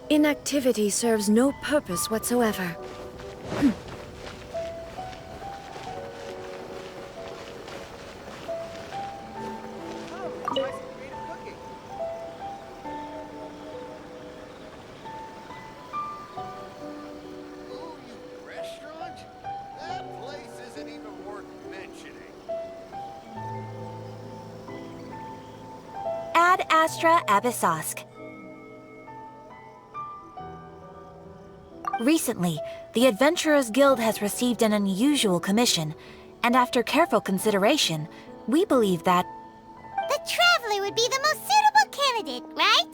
Inactivity serves no purpose whatsoever. Restaurant? That place isn't even worth mentioning. Ad Astra Abyssosque. Recently, the Adventurers Guild has received an unusual commission, and after careful consideration, we believe that The Traveler would be the most suitable candidate, right?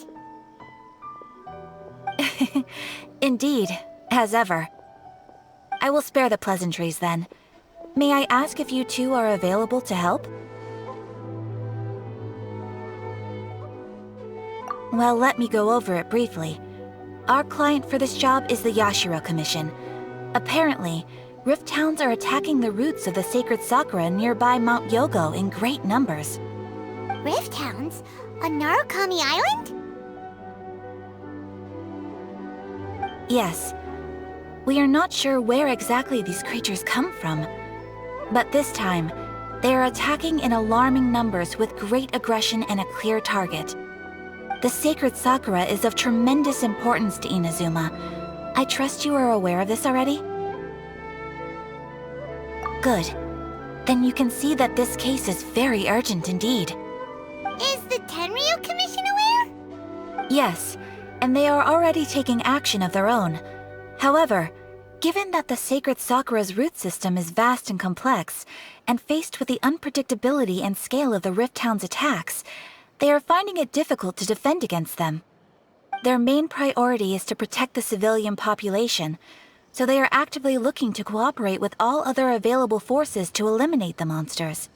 indeed, as ever. I will spare the pleasantries then. May I ask if you two are available to help? Well, let me go over it briefly. Our client for this job is the Yashiro Commission. Apparently, Rift Hounds are attacking the roots of the Sacred Sakura nearby Mount Yogo in great numbers. Rift Hounds? On Narukami Island? Yes. We are not sure where exactly these creatures come from. But this time, they are attacking in alarming numbers with great aggression and a clear target. The Sacred Sakura is of tremendous importance to Inazuma. I trust you are aware of this already? Good. Then you can see that this case is very urgent indeed. Is the Tenryu Commission aware? Yes, and they are already taking action of their own. However, given that the Sacred Sakura's root system is vast and complex, and faced with the unpredictability and scale of the Rift Hound's attacks, they are finding it difficult to defend against them. Their main priority is to protect the civilian population, so they are actively looking to cooperate with all other available forces to eliminate the monsters.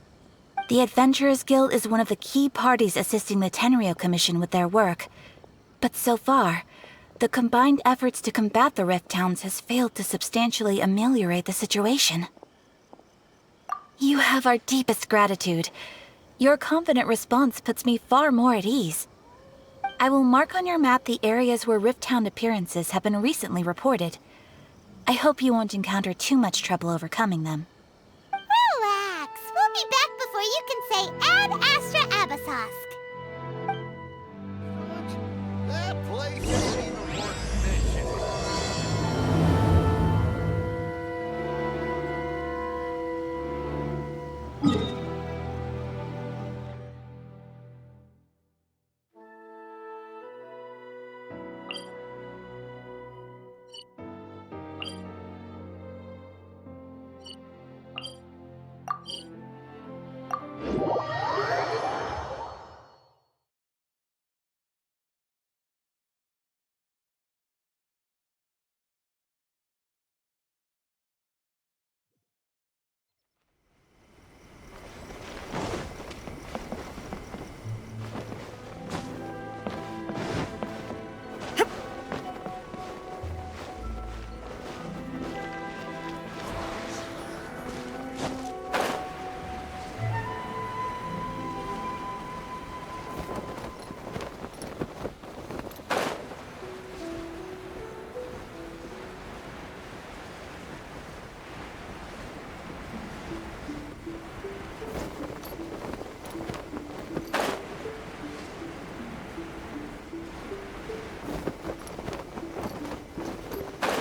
The Adventurers Guild is one of the key parties assisting the Tenryu Commission with their work. But so far, the combined efforts to combat the Rift Hounds has failed to substantially ameliorate the situation. You have our deepest gratitude. Your confident response puts me far more at ease. I will mark on your map the areas where Rift Hound appearances have been recently reported. I hope you won't encounter too much trouble overcoming them. Relax. We'll be back before you can say Ad Astra Abyssosque. What? That place isn't even worth mentioning.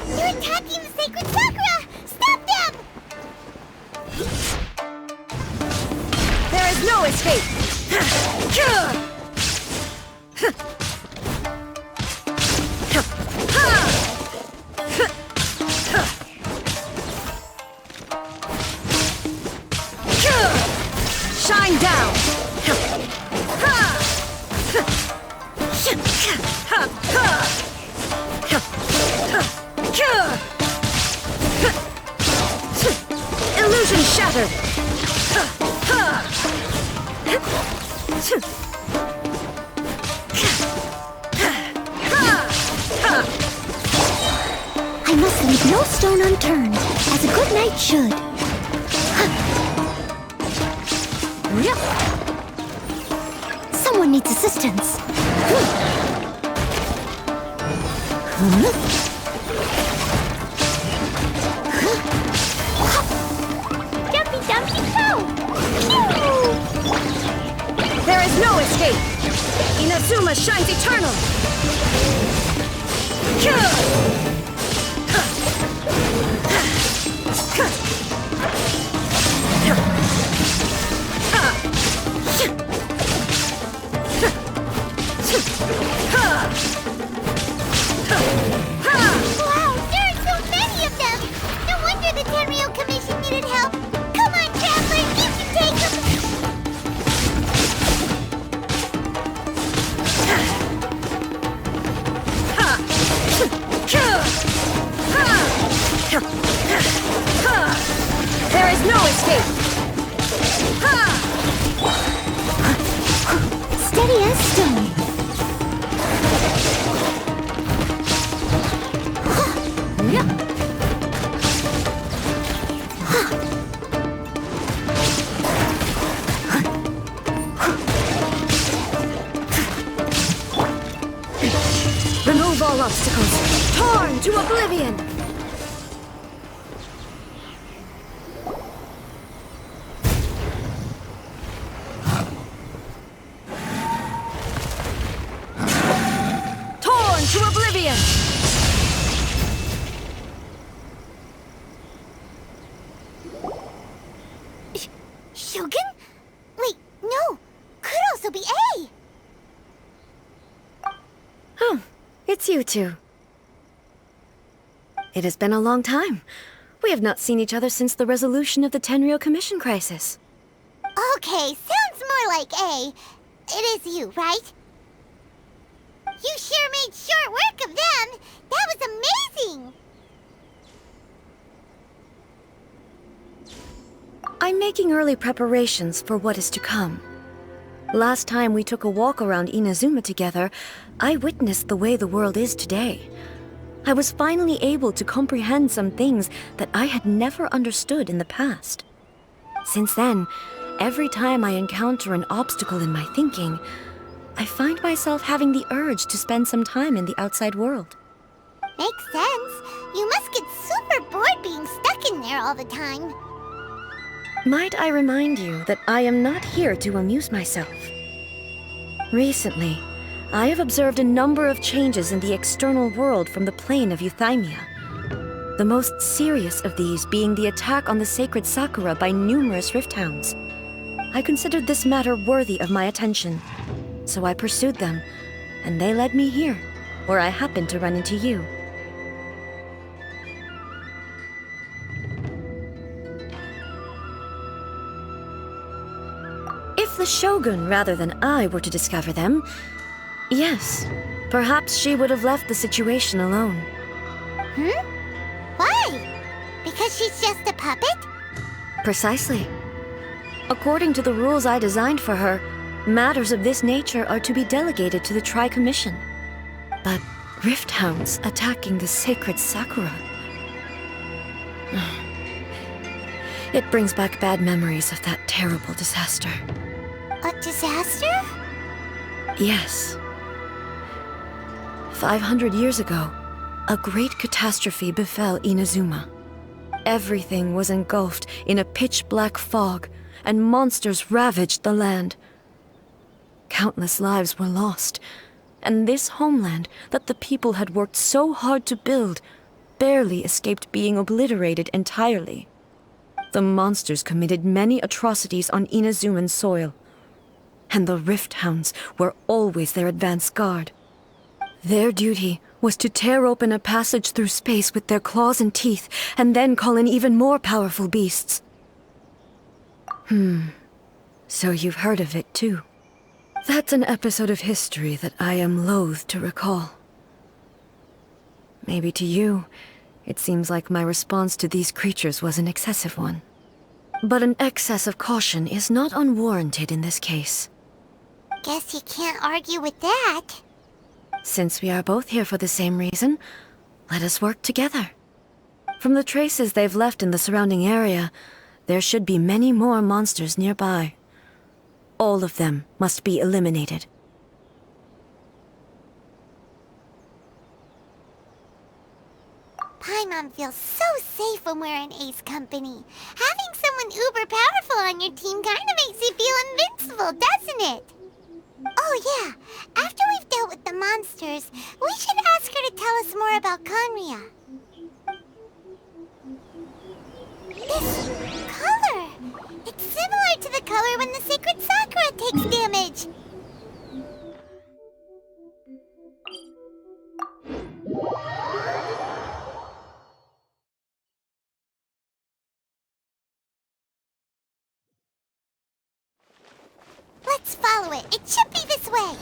They're attacking the Sacred Sakura! Stop them! There is no escape! Leave no stone unturned, as a good knight should. Someone needs assistance. Jumpy, jumpy, go! There is no escape! Inazuma shines eternal! Wow, there are so many of them! No wonder the Tenryou Commission needed help. Come on, Traveler, you can take them! There is no escape! Steady as stone. Remove all obstacles! Torn to oblivion! Torn to oblivion! Shogun? Wait, no. Could also be A. Oh, it's you two. It has been a long time. We have not seen each other since the resolution of the Tenryou Commission crisis. Okay, sounds more like A. It is you, right? You sure made short work of them. That was amazing. I'm making early preparations for what is to come. Last time we took a walk around Inazuma together, I witnessed the way the world is today. I was finally able to comprehend some things that I had never understood in the past. Since then, every time I encounter an obstacle in my thinking, I find myself having the urge to spend some time in the outside world. Makes sense. You must get super bored being stuck in there all the time. Might I remind you that I am not here to amuse myself. Recently, I have observed a number of changes in the external world from the plane of Euthymia. The most serious of these being the attack on the Sacred Sakura by numerous rift hounds. I considered this matter worthy of my attention, so I pursued them, and they led me here, where I happened to run into you. If the Shogun rather than I were to discover them, yes, perhaps she would have left the situation alone. Why? Because she's just a puppet? Precisely. According to the rules I designed for her, matters of this nature are to be delegated to the Tri-Commission. But rift hounds attacking the Sacred Sakura... It brings back bad memories of that terrible disaster. A disaster? Yes. 500 years ago, a great catastrophe befell Inazuma. Everything was engulfed in a pitch-black fog, and monsters ravaged the land. Countless lives were lost, and this homeland that the people had worked so hard to build barely escaped being obliterated entirely. The monsters committed many atrocities on Inazuman soil, and the Rift Hounds were always their advance guard. Their duty was to tear open a passage through space with their claws and teeth, and then call in even more powerful beasts. So you've heard of it too. That's an episode of history that I am loath to recall. Maybe to you, it seems like my response to these creatures was an excessive one. But an excess of caution is not unwarranted in this case. Guess you can't argue with that. Since we are both here for the same reason, let us work together. From the traces they've left in the surrounding area, there should be many more monsters nearby. All of them must be eliminated. Paimon feels so safe when we're in Ei's company. Having someone uber powerful on your team kinda makes you feel invincible, doesn't it? Oh yeah, after we've dealt with the monsters, we should ask her to tell us more about Conria. This color! It's similar to the color when the Sacred Sakura takes damage! Let's follow it. It should be this way.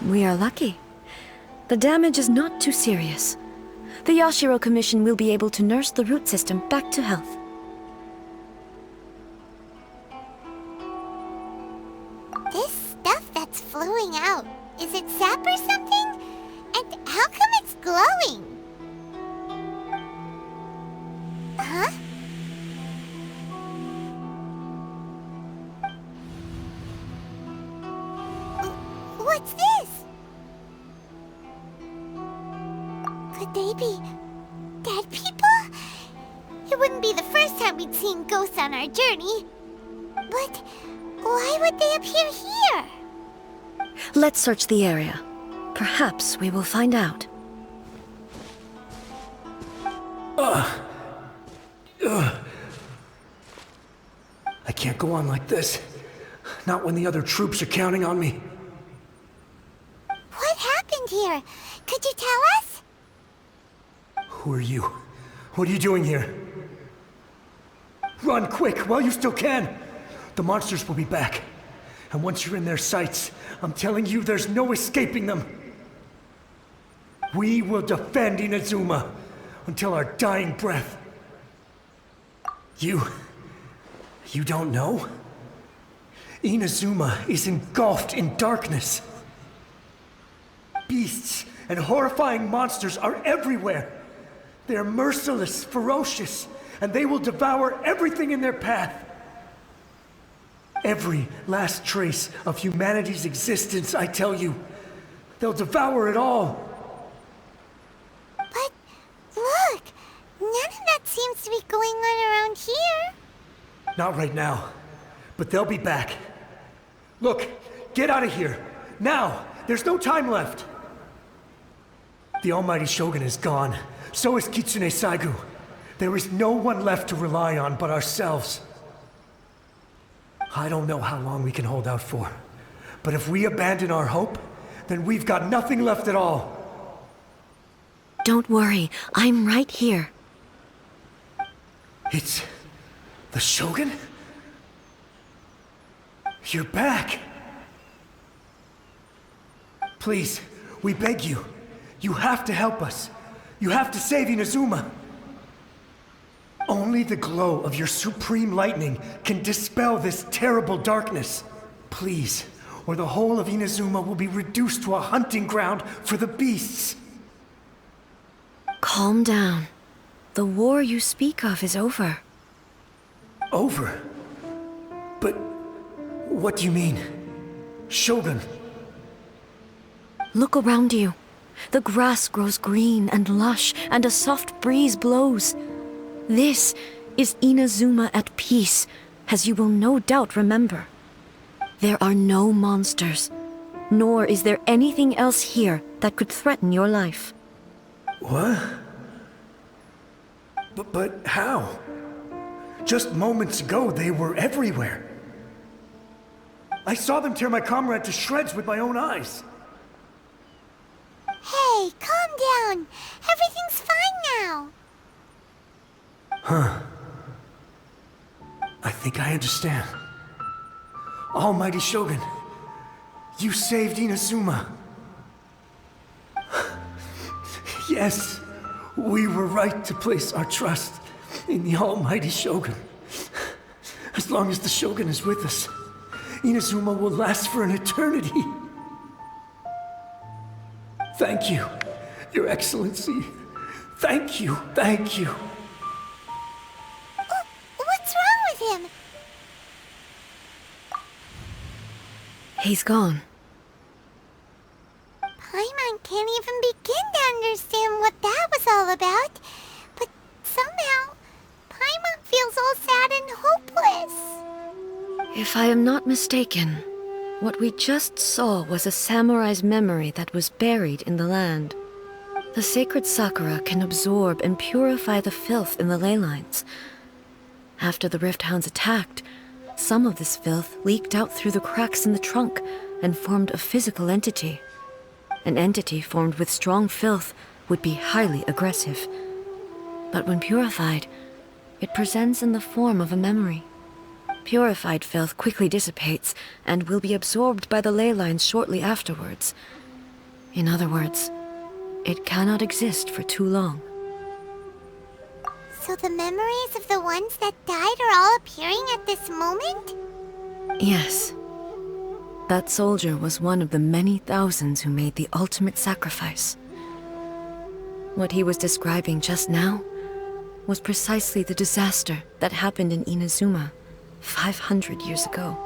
We are lucky. The damage is not too serious. The Yashiro Commission will be able to nurse the root system back to health. This stuff that's flowing out, is it sap or something? And how come it's glowing? Huh? What's this? Could they be dead people? It wouldn't be the first time we'd seen ghosts on our journey. But why would they appear here? Let's search the area. Perhaps we will find out. I can't go on like this. Not when the other troops are counting on me. What happened here? Could you tell us? Who are you? What are you doing here? Run quick while you still can! The monsters will be back. And once you're in their sights, I'm telling you there's no escaping them. We will defend Inazuma until our dying breath. You don't know? Inazuma is engulfed in darkness. Beasts and horrifying monsters are everywhere. They are merciless, ferocious, and they will devour everything in their path. Every last trace of humanity's existence, I tell you. They'll devour it all. But look, none of that seems to be going on around here. Not right now, but they'll be back. Look, get out of here. Now! There's no time left! The Almighty Shogun is gone. So is Kitsune Saigu. There is no one left to rely on but ourselves. I don't know how long we can hold out for. But if we abandon our hope, then we've got nothing left at all. Don't worry, I'm right here. It's... the Shogun? You're back! Please, we beg you. You have to help us. You have to save Inazuma. Only the glow of your supreme lightning can dispel this terrible darkness. Please, or the whole of Inazuma will be reduced to a hunting ground for the beasts. Calm down. The war you speak of is over. Over? But what do you mean? Shogun? Look around you. The grass grows green and lush, and a soft breeze blows. This is Inazuma at peace, as you will no doubt remember. There are no monsters, nor is there anything else here that could threaten your life. What? But how? Just moments ago, they were everywhere. I saw them tear my comrade to shreds with my own eyes. Hey, calm down. Everything's fine now. Huh. I think I understand. Almighty Shogun, you saved Inazuma. Yes, we were right to place our trust in the Almighty Shogun. As long as the Shogun is with us, Inazuma will last for an eternity. Thank you, Your Excellency. Thank you, thank you. What's wrong with him? He's gone. Paimon can't even begin to understand what that was all about. But somehow, Paimon feels all sad and hopeless. If I am not mistaken, what we just saw was a samurai's memory that was buried in the land. The Sacred Sakura can absorb and purify the filth in the ley lines. After the Rift Hounds attacked, some of this filth leaked out through the cracks in the trunk and formed a physical entity. An entity formed with strong filth would be highly aggressive. But when purified, it presents in the form of a memory. Purified filth quickly dissipates and will be absorbed by the ley lines shortly afterwards. In other words, it cannot exist for too long. So the memories of the ones that died are all appearing at this moment? Yes. That soldier was one of the many thousands who made the ultimate sacrifice. What he was describing just now was precisely the disaster that happened in Inazuma 500 years ago.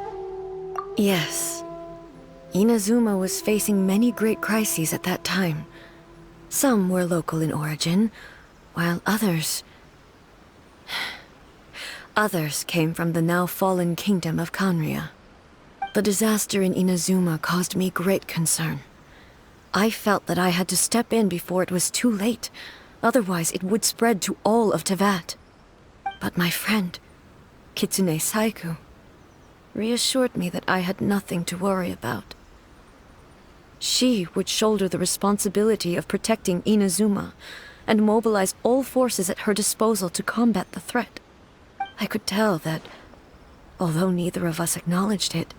Yes. Inazuma was facing many great crises at that time. Some were local in origin, while others came from the now fallen kingdom of Kanria. The disaster in Inazuma caused me great concern. I felt that I had to step in before it was too late. Otherwise, it would spread to all of Teyvat. But my friend, Kitsune Saiku, reassured me that I had nothing to worry about. She would shoulder the responsibility of protecting Inazuma and mobilize all forces at her disposal to combat the threat. I could tell that, although neither of us acknowledged it,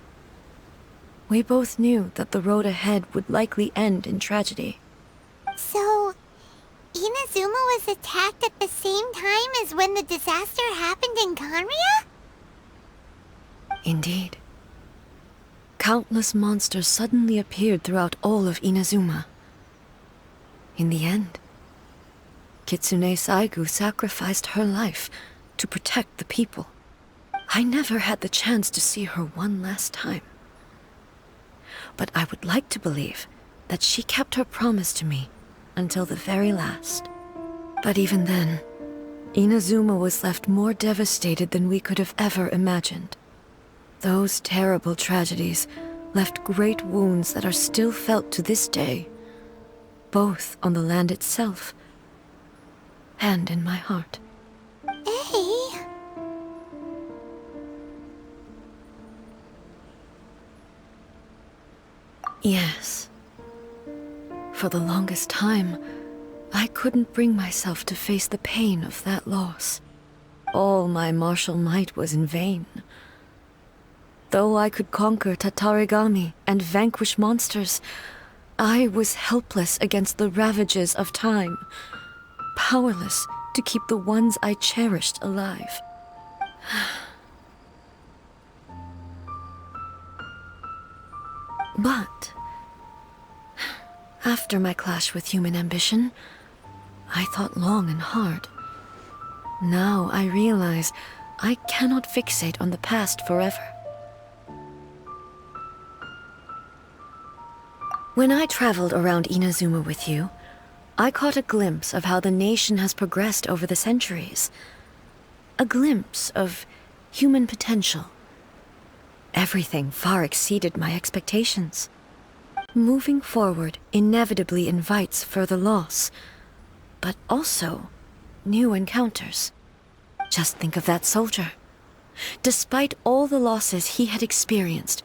we both knew that the road ahead would likely end in tragedy. So, Inazuma was attacked at the same time as when the disaster happened in Kanria? Indeed. Countless monsters suddenly appeared throughout all of Inazuma. In the end, Kitsune Saigu sacrificed her life to protect the people. I never had the chance to see her one last time. But I would like to believe that she kept her promise to me until the very last. But even then, Inazuma was left more devastated than we could have ever imagined. Those terrible tragedies left great wounds that are still felt to this day, both on the land itself and in my heart. Ei? Yes. For the longest time, I couldn't bring myself to face the pain of that loss. All my martial might was in vain. Though I could conquer Tatarigami and vanquish monsters, I was helpless against the ravages of time, powerless to keep the ones I cherished alive. But after my clash with human ambition, I thought long and hard. Now I realize I cannot fixate on the past forever. When I traveled around Inazuma with you, I caught a glimpse of how the nation has progressed over the centuries. A glimpse of human potential. Everything far exceeded my expectations. Moving forward inevitably invites further loss, but also new encounters. Just think of that soldier. Despite all the losses he had experienced,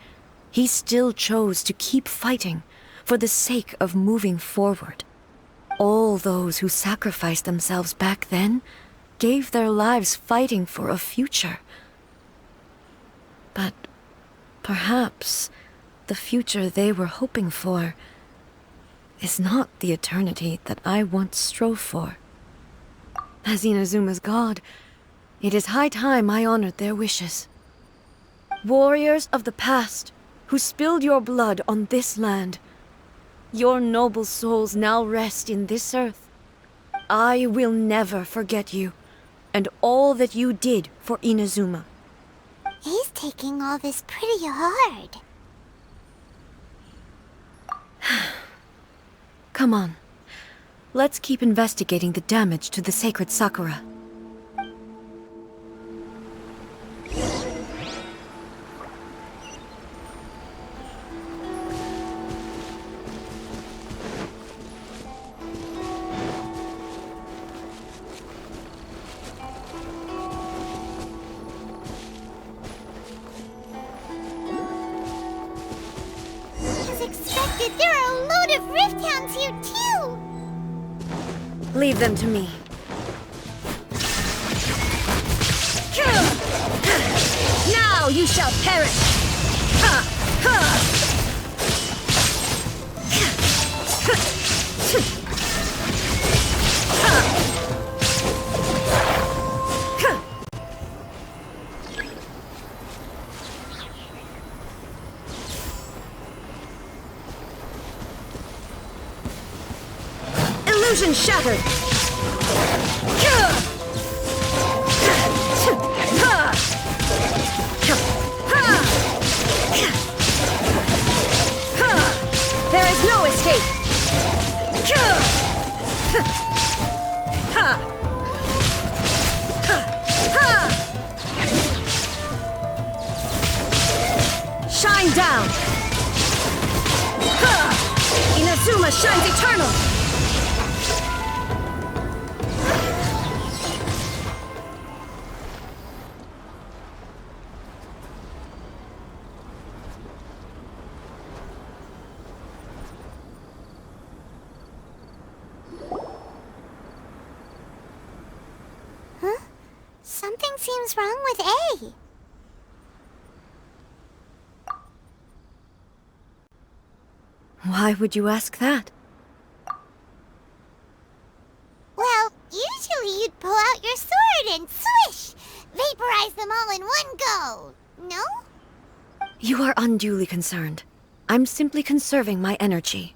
he still chose to keep fighting for the sake of moving forward. All those who sacrificed themselves back then gave their lives fighting for a future. But perhaps the future they were hoping for is not the eternity that I once strove for. As Inazuma's god, it is high time I honored their wishes. Warriors of the past, who spilled your blood on this land, your noble souls now rest in this earth. I will never forget you, and all that you did for Inazuma. He's taking all this pretty hard. Come on. Let's keep investigating the damage to the Sacred Sakura. There are a load of Rift Hounds here too! Leave them to me. Now you shall perish! Illusion shattered! There is no escape! Shine down! Inazuma Miko! Something seems wrong with A. Why would you ask that? Well, usually you'd pull out your sword and swish! Vaporize them all in one go! No? You are unduly concerned. I'm simply conserving my energy.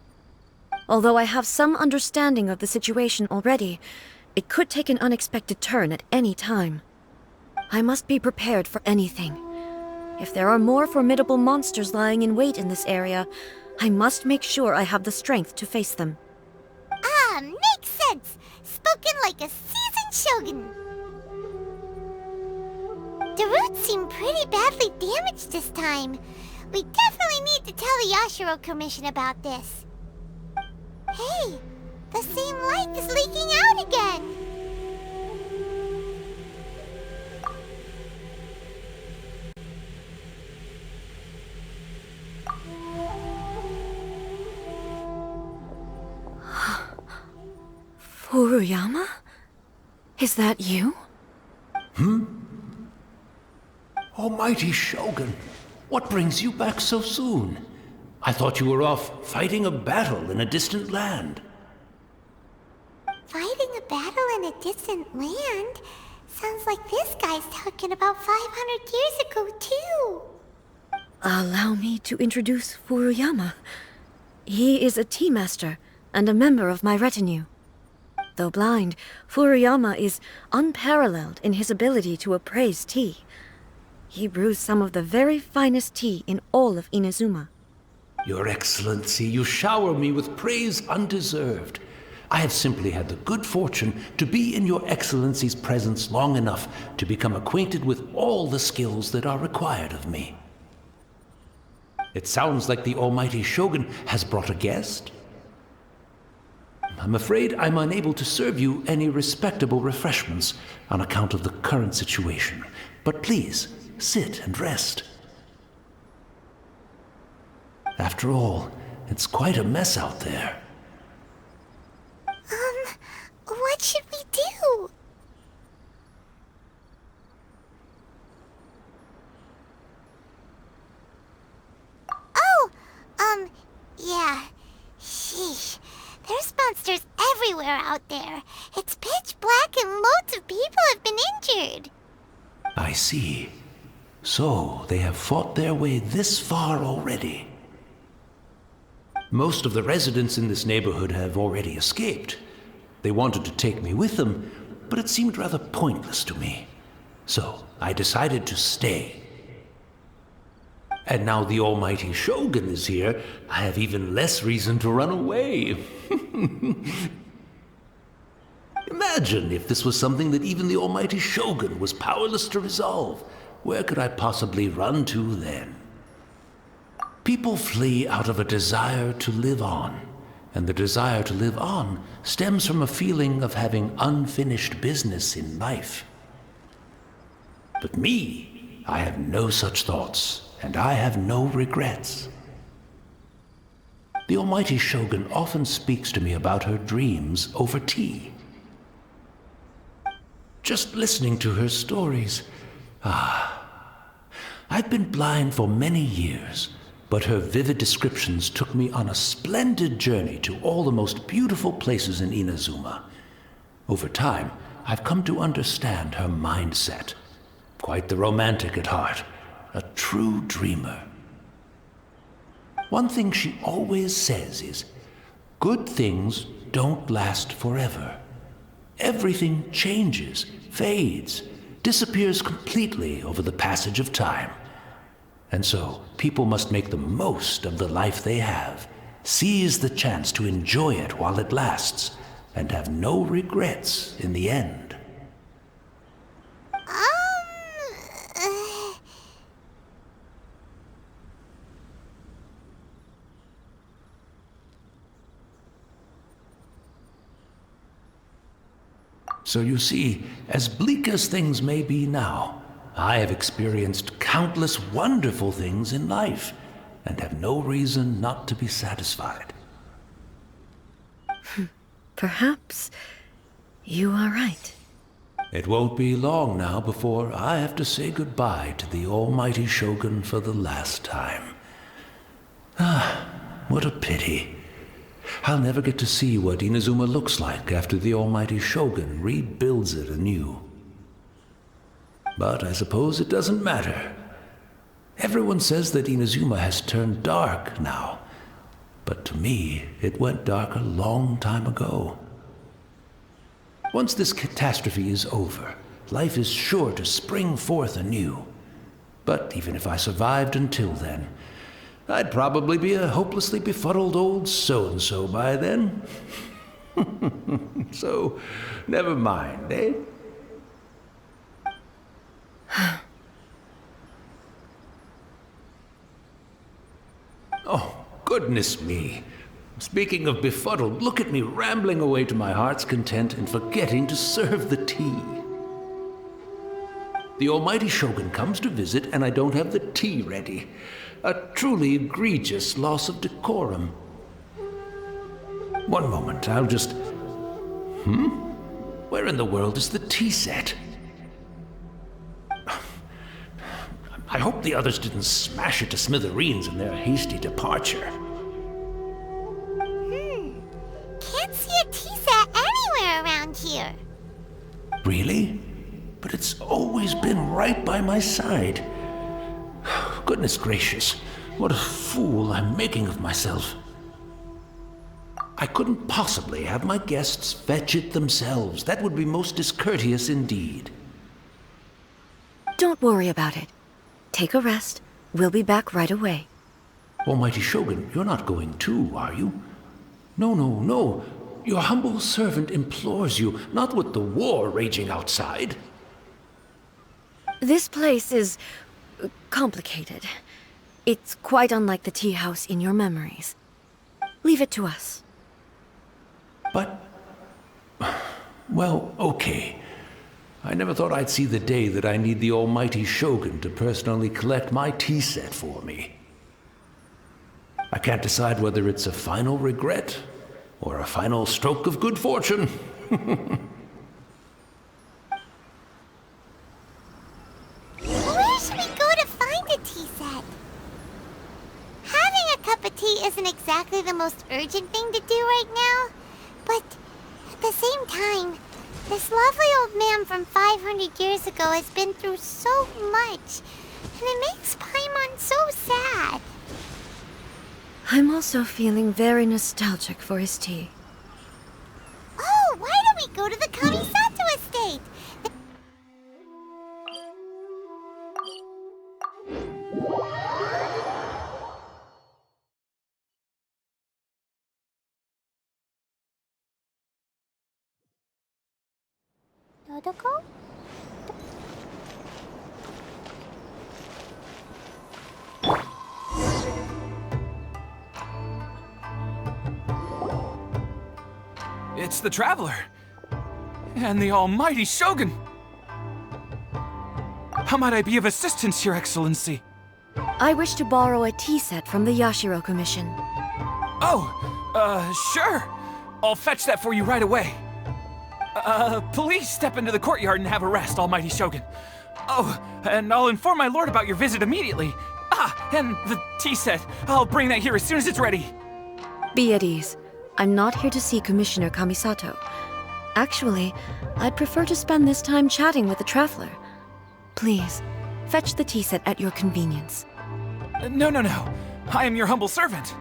Although I have some understanding of the situation already, it could take an unexpected turn at any time. I must be prepared for anything. If there are more formidable monsters lying in wait in this area, I must make sure I have the strength to face them. Ah, makes sense! Spoken like a seasoned shogun! The roots seem pretty badly damaged this time. We definitely need to tell the Yashiro Commission about this. Hey, the same light is leaking out again! Furuyama? Is that you? Almighty Shogun, what brings you back so soon? I thought you were off fighting a battle in a distant land. Fighting a battle in a distant land? Sounds like this guy's talking about 500 years ago, too. Allow me to introduce Furuyama. He is a tea master and a member of my retinue. Though blind, Furuyama is unparalleled in his ability to appraise tea. He brews some of the very finest tea in all of Inazuma. Your Excellency, you shower me with praise undeserved. I have simply had the good fortune to be in Your Excellency's presence long enough to become acquainted with all the skills that are required of me. It sounds like the Almighty Shogun has brought a guest. I'm afraid I'm unable to serve you any respectable refreshments on account of the current situation. But please, sit and rest. After all, it's quite a mess out there. What should we do? Oh, yeah. Sheesh. There's monsters everywhere out there. It's pitch black and loads of people have been injured. I see. So, they have fought their way this far already. Most of the residents in this neighborhood have already escaped. They wanted to take me with them, but it seemed rather pointless to me. So, I decided to stay. And now the Almighty Shogun is here, I have even less reason to run away. Imagine if this was something that even the Almighty Shogun was powerless to resolve. Where could I possibly run to then? People flee out of a desire to live on, and the desire to live on stems from a feeling of having unfinished business in life. But me, I have no such thoughts, and I have no regrets. The Almighty Shogun often speaks to me about her dreams over tea. Just listening to her stories, I've been blind for many years, but her vivid descriptions took me on a splendid journey to all the most beautiful places in Inazuma. Over time, I've come to understand her mindset. Quite the romantic at heart, a true dreamer. One thing she always says is, good things don't last forever. Everything changes, fades, disappears completely over the passage of time. And so, people must make the most of the life they have, seize the chance to enjoy it while it lasts, and have no regrets in the end. So you see, as bleak as things may be now, I have experienced countless wonderful things in life, and have no reason not to be satisfied. Perhaps you are right. It won't be long now before I have to say goodbye to the almighty Shogun for the last time. Ah, what a pity. I'll never get to see what Inazuma looks like after the almighty Shogun rebuilds it anew. But I suppose it doesn't matter. Everyone says that Inazuma has turned dark now, but to me, it went dark a long time ago. Once this catastrophe is over, life is sure to spring forth anew. But even if I survived until then, I'd probably be a hopelessly befuddled old so-and-so by then. So, never mind, eh? Oh, goodness me. Speaking of befuddled, look at me rambling away to my heart's content and forgetting to serve the tea. The almighty Shogun comes to visit and I don't have the tea ready. A truly egregious loss of decorum. One moment, I'll just... Where in the world is the tea set? I hope the others didn't smash it to smithereens in their hasty departure. Can't see a tea set anywhere around here. Really? But it's always been right by my side. Goodness gracious, what a fool I'm making of myself. I couldn't possibly have my guests fetch it themselves. That would be most discourteous indeed. Don't worry about it. Take a rest. We'll be back right away. Almighty Shogun, you're not going too, are you? No, no, no. Your humble servant implores you, not with the war raging outside. This place is complicated. It's quite unlike the tea house in your memories. Leave it to us. But... well, okay. I never thought I'd see the day that I need the almighty Shogun to personally collect my tea set for me. I can't decide whether it's a final regret or a final stroke of good fortune. Where should we go to find a tea set? Having a cup of tea isn't exactly the most urgent thing to do right now, but at the same time, this lovely old man from 500 years ago has been through so much, and it makes Paimon so sad. I'm also feeling very nostalgic for his tea. Oh, why don't we go to the Kamisato Estate? Dodoko? It's the Traveler. And the almighty Shogun. How might I be of assistance, Your Excellency? I wish to borrow a tea set from the Yashiro Commission. Oh, sure. I'll fetch that for you right away. Please step into the courtyard and have a rest, almighty Shogun. Oh, and I'll inform my lord about your visit immediately. Ah, and the tea set. I'll bring that here as soon as it's ready. Be at ease. I'm not here to see Commissioner Kamisato. Actually, I'd prefer to spend this time chatting with the Traveler. Please, fetch the tea set at your convenience. No. I am your humble servant.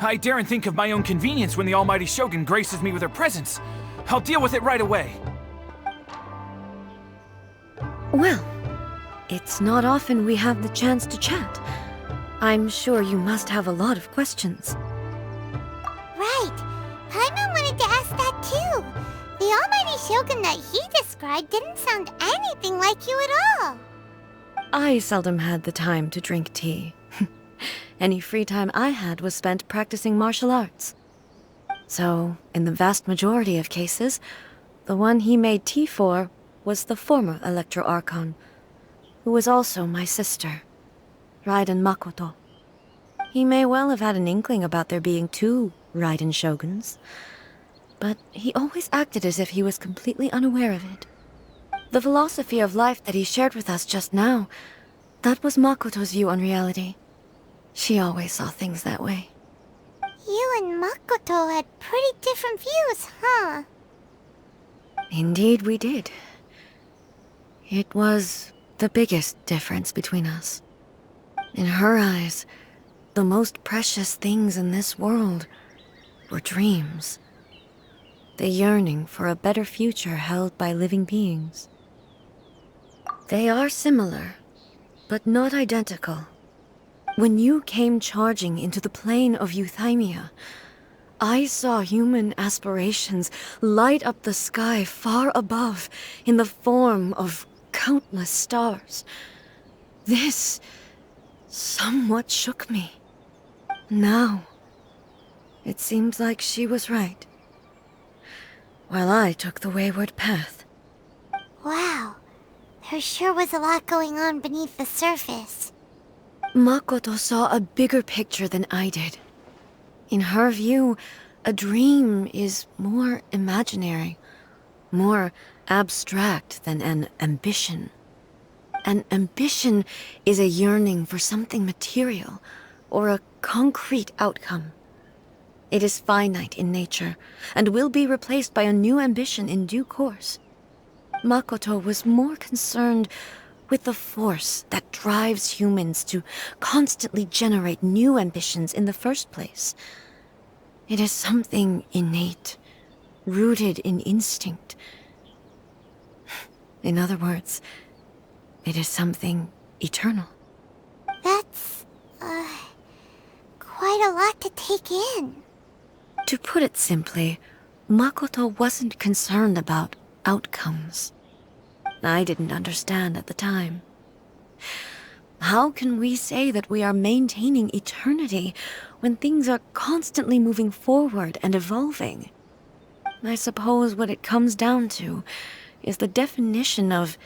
I daren't think of my own convenience when the almighty Shogun graces me with her presence. I'll deal with it right away. Well, it's not often we have the chance to chat. I'm sure you must have a lot of questions. Right. Paimon wanted to ask that too. The almighty Shogun that he described didn't sound anything like you at all. I seldom had the time to drink tea. Any free time I had was spent practicing martial arts. So, in the vast majority of cases, The one he made tea for was the former Electro Archon, who was also my sister, Raiden Makoto. He may well have had an inkling about there being two Raiden Shoguns, but he always acted as if he was completely unaware of it. The philosophy of life that he shared with us just now, that was Makoto's view on reality. She always saw things that way. You and Makoto had pretty different views, huh? Indeed we did. It was the biggest difference between us. In her eyes, the most precious things in this world were dreams. The yearning for a better future held by living beings. They are similar, but not identical. When you came charging into the plane of Euthymia, I saw human aspirations light up the sky far above in the form of countless stars. This somewhat shook me. Now, it seems like she was right, while I took the wayward path. Wow, there sure was a lot going on beneath the surface. Makoto saw a bigger picture than I did. In her view, a dream is more imaginary, more abstract than an ambition. An ambition is a yearning for something material, or a concrete outcome. It is finite in nature, and will be replaced by a new ambition in due course. Makoto was more concerned with the force that drives humans to constantly generate new ambitions in the first place. It is something innate, rooted in instinct. In other words, it is something eternal. That's, quite a lot to take in. To put it simply, Makoto wasn't concerned about outcomes. I didn't understand at the time. How can we say that we are maintaining eternity when things are constantly moving forward and evolving? I suppose what it comes down to is the definition of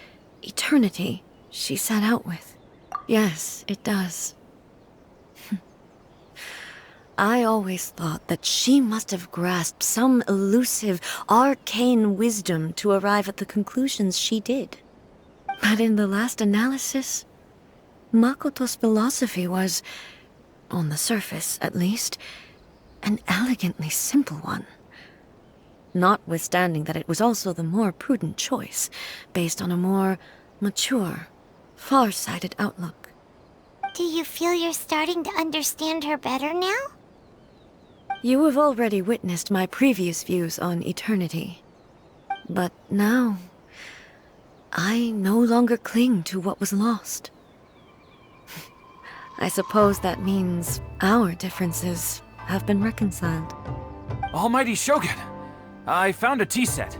eternity she set out with. Yes, it does. I always thought that she must have grasped some elusive, arcane wisdom to arrive at the conclusions she did. But in the last analysis, Makoto's philosophy was, on the surface at least, an elegantly simple one. Notwithstanding that it was also the more prudent choice, based on a more mature, far-sighted outlook. Do you feel you're starting to understand her better now? You have already witnessed my previous views on eternity. But now, I no longer cling to what was lost. I suppose that means our differences have been reconciled. Almighty Shogun, I found a tea set.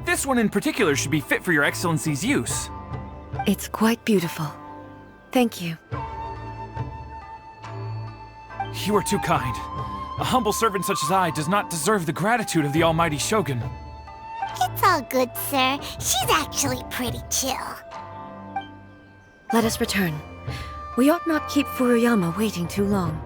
This one in particular should be fit for your Excellency's use. It's quite beautiful. Thank you. You are too kind. A humble servant such as I does not deserve the gratitude of the Almighty Shogun. It's all good, sir. She's actually pretty chill. Let us return. We ought not keep Furuyama waiting too long.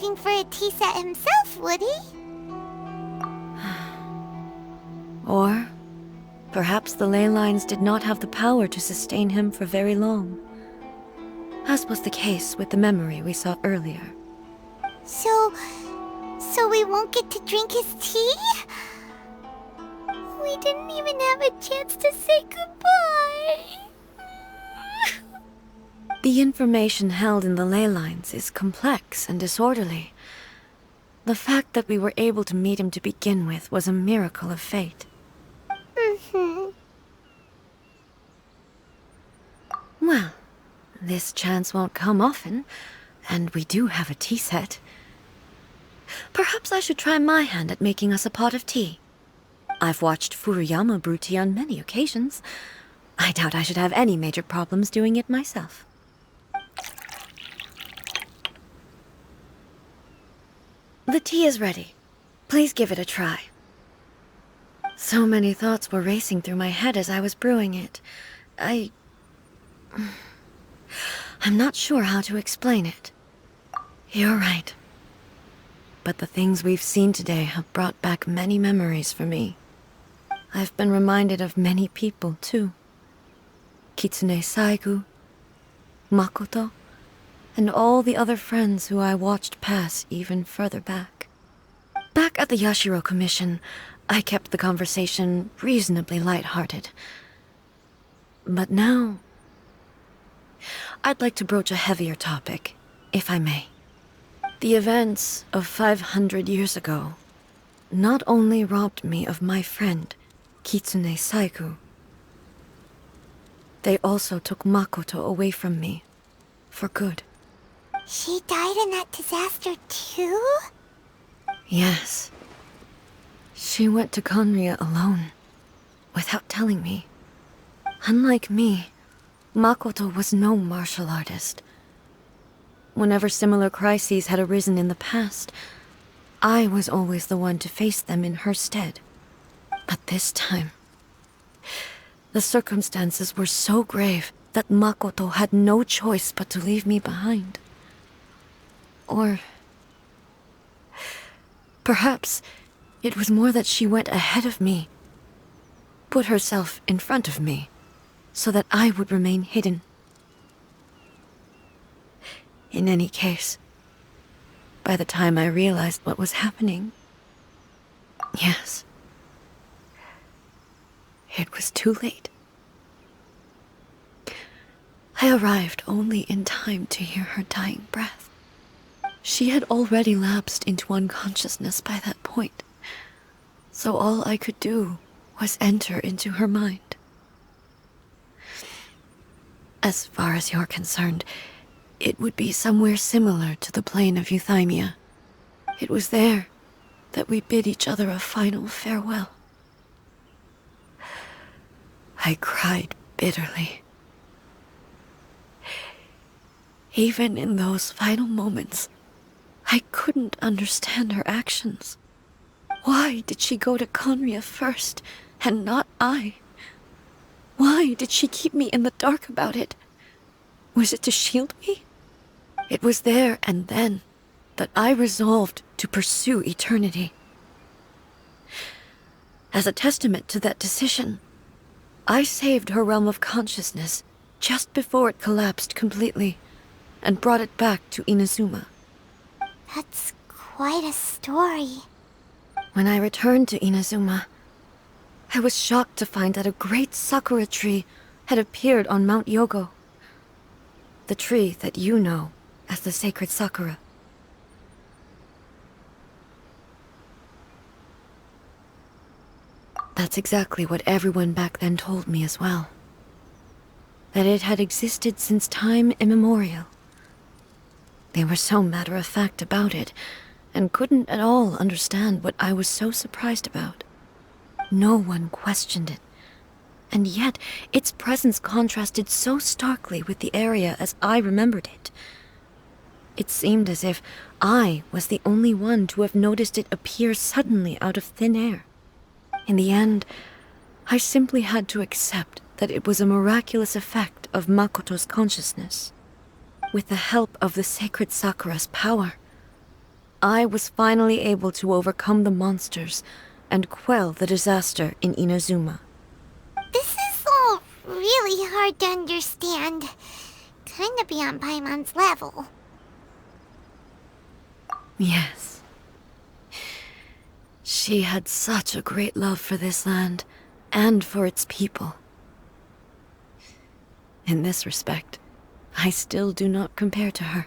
looking for a tea set himself, would he? Or perhaps the ley lines did not have the power to sustain him for very long, as was the case with the memory we saw earlier. So we won't get to drink his tea? We didn't even have a chance to say goodbye. The information held in the ley lines is complex and disorderly. The fact that we were able to meet him to begin with was a miracle of fate. Well, this chance won't come often, and we do have a tea set. Perhaps I should try my hand at making us a pot of tea. I've watched Furuyama brew tea on many occasions. I doubt I should have any major problems doing it myself. The tea is ready. Please give it a try. So many thoughts were racing through my head as I was brewing it. I'm not sure how to explain it. You're right. But the things we've seen today have brought back many memories for me. I've been reminded of many people, too. Kitsune Saigu, Makoto, and all the other friends who I watched pass even further back. Back at the Yashiro Commission, I kept the conversation reasonably lighthearted. But now, I'd like to broach a heavier topic, if I may. The events of 500 years ago not only robbed me of my friend, Kitsune Saigu, they also took Makoto away from me, for good. She died in that disaster too? Yes. She went to Conria alone, without telling me. Unlike me, Makoto was no martial artist. Whenever similar crises had arisen in the past, I was always the one to face them in her stead. But this time, the circumstances were so grave that Makoto had no choice but to leave me behind. Or perhaps it was more that she went ahead of me, put herself in front of me, so that I would remain hidden. In any case, by the time I realized what was happening, yes, it was too late. I arrived only in time to hear her dying breath. She had already lapsed into unconsciousness by that point, so all I could do was enter into her mind. As far as you're concerned, it would be somewhere similar to the plane of Euthymia. It was there that we bid each other a final farewell. I cried bitterly. Even in those final moments, I couldn't understand her actions. Why did she go to Conria first, and not I? Why did she keep me in the dark about it? Was it to shield me? It was there and then that I resolved to pursue eternity. As a testament to that decision, I saved her realm of consciousness just before it collapsed completely, and brought it back to Inazuma. That's quite a story. When I returned to Inazuma, I was shocked to find that a great sakura tree had appeared on Mount Yogo. The tree that you know as the Sacred Sakura. That's exactly what everyone back then told me as well. That it had existed since time immemorial. They were so matter-of-fact about it, and couldn't at all understand what I was so surprised about. No one questioned it, and yet its presence contrasted so starkly with the area as I remembered it. It seemed as if I was the only one to have noticed it appear suddenly out of thin air. In the end, I simply had to accept that it was a miraculous effect of Makoto's consciousness. With the help of the Sacred Sakura's power, I was finally able to overcome the monsters and quell the disaster in Inazuma. This is all really hard to understand. Kinda beyond Paimon's level. Yes. She had such a great love for this land and for its people. In this respect, I still do not compare to her.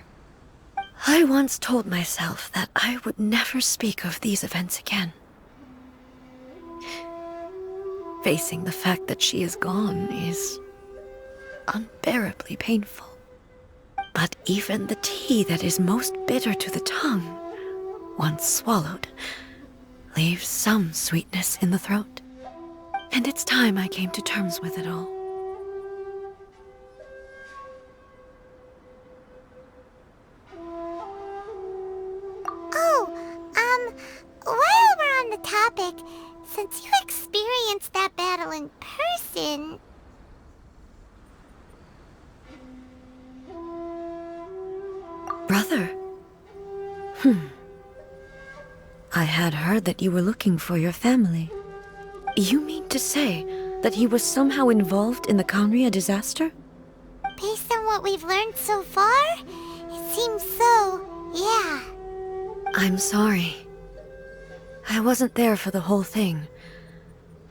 I once told myself that I would never speak of these events again. Facing the fact that she is gone is unbearably painful. But even the tea that is most bitter to the tongue, once swallowed, leaves some sweetness in the throat. And it's time I came to terms with it all. While we're on the topic, since you experienced that battle in person... Brother? I had heard that you were looking for your family. You mean to say that he was somehow involved in the Kanria disaster? Based on what we've learned so far, it seems so, yeah. I'm sorry. I wasn't there for the whole thing.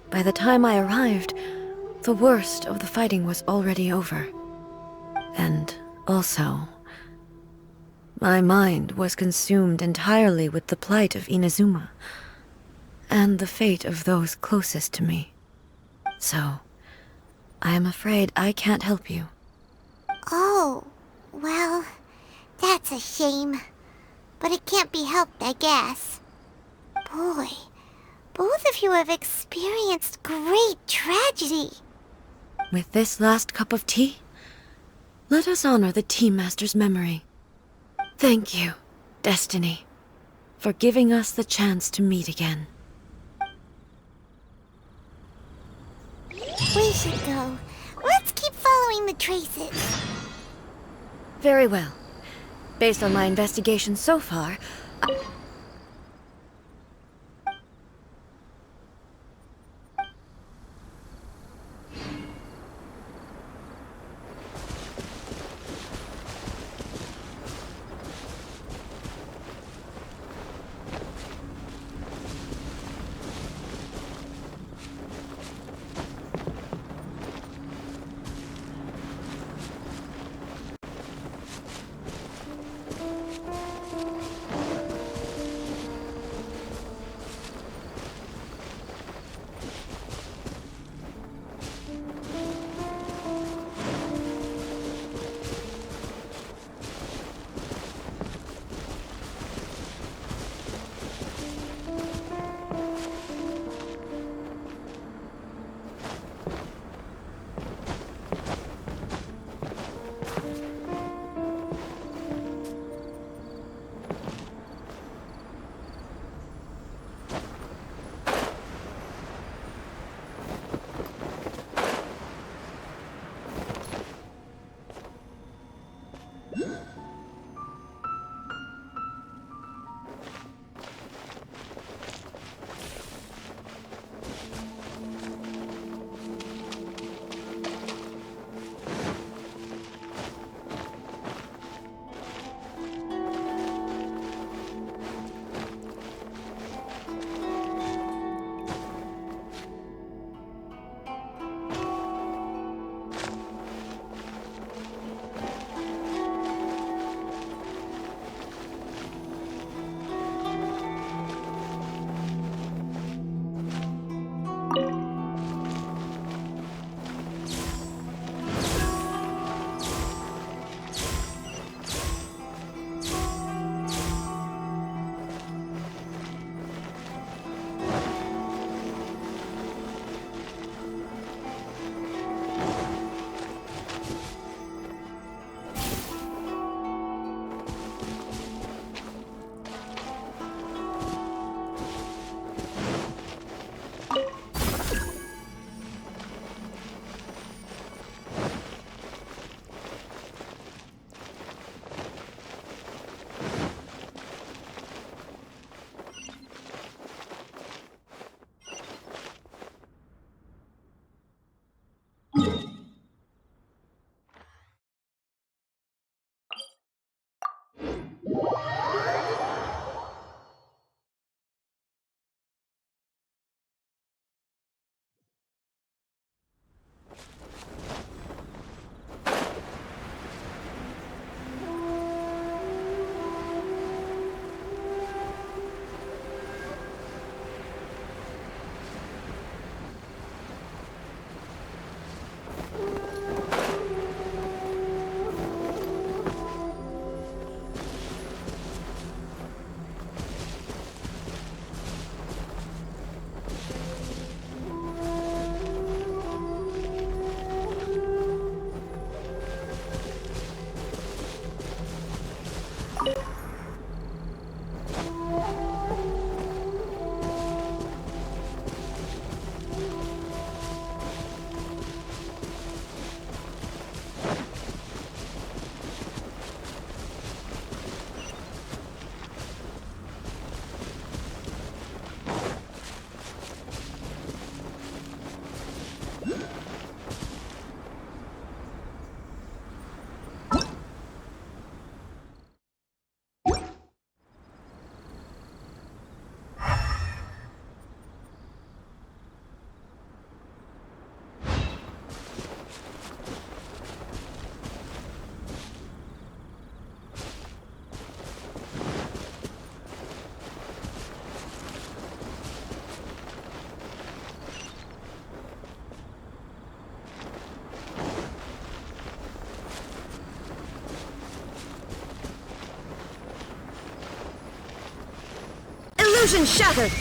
By the time I arrived, the worst of the fighting was already over. And also, my mind was consumed entirely with the plight of Inazuma, and the fate of those closest to me. So, I am afraid I can't help you. Oh, well, that's a shame. But it can't be helped, I guess. Boy, both of you have experienced great tragedy. With this last cup of tea, let us honor the Tea Master's memory. Thank you, Destiny, for giving us the chance to meet again. We should go. Let's keep following the traces. Very well. Based on my investigation so far, Illusion shattered!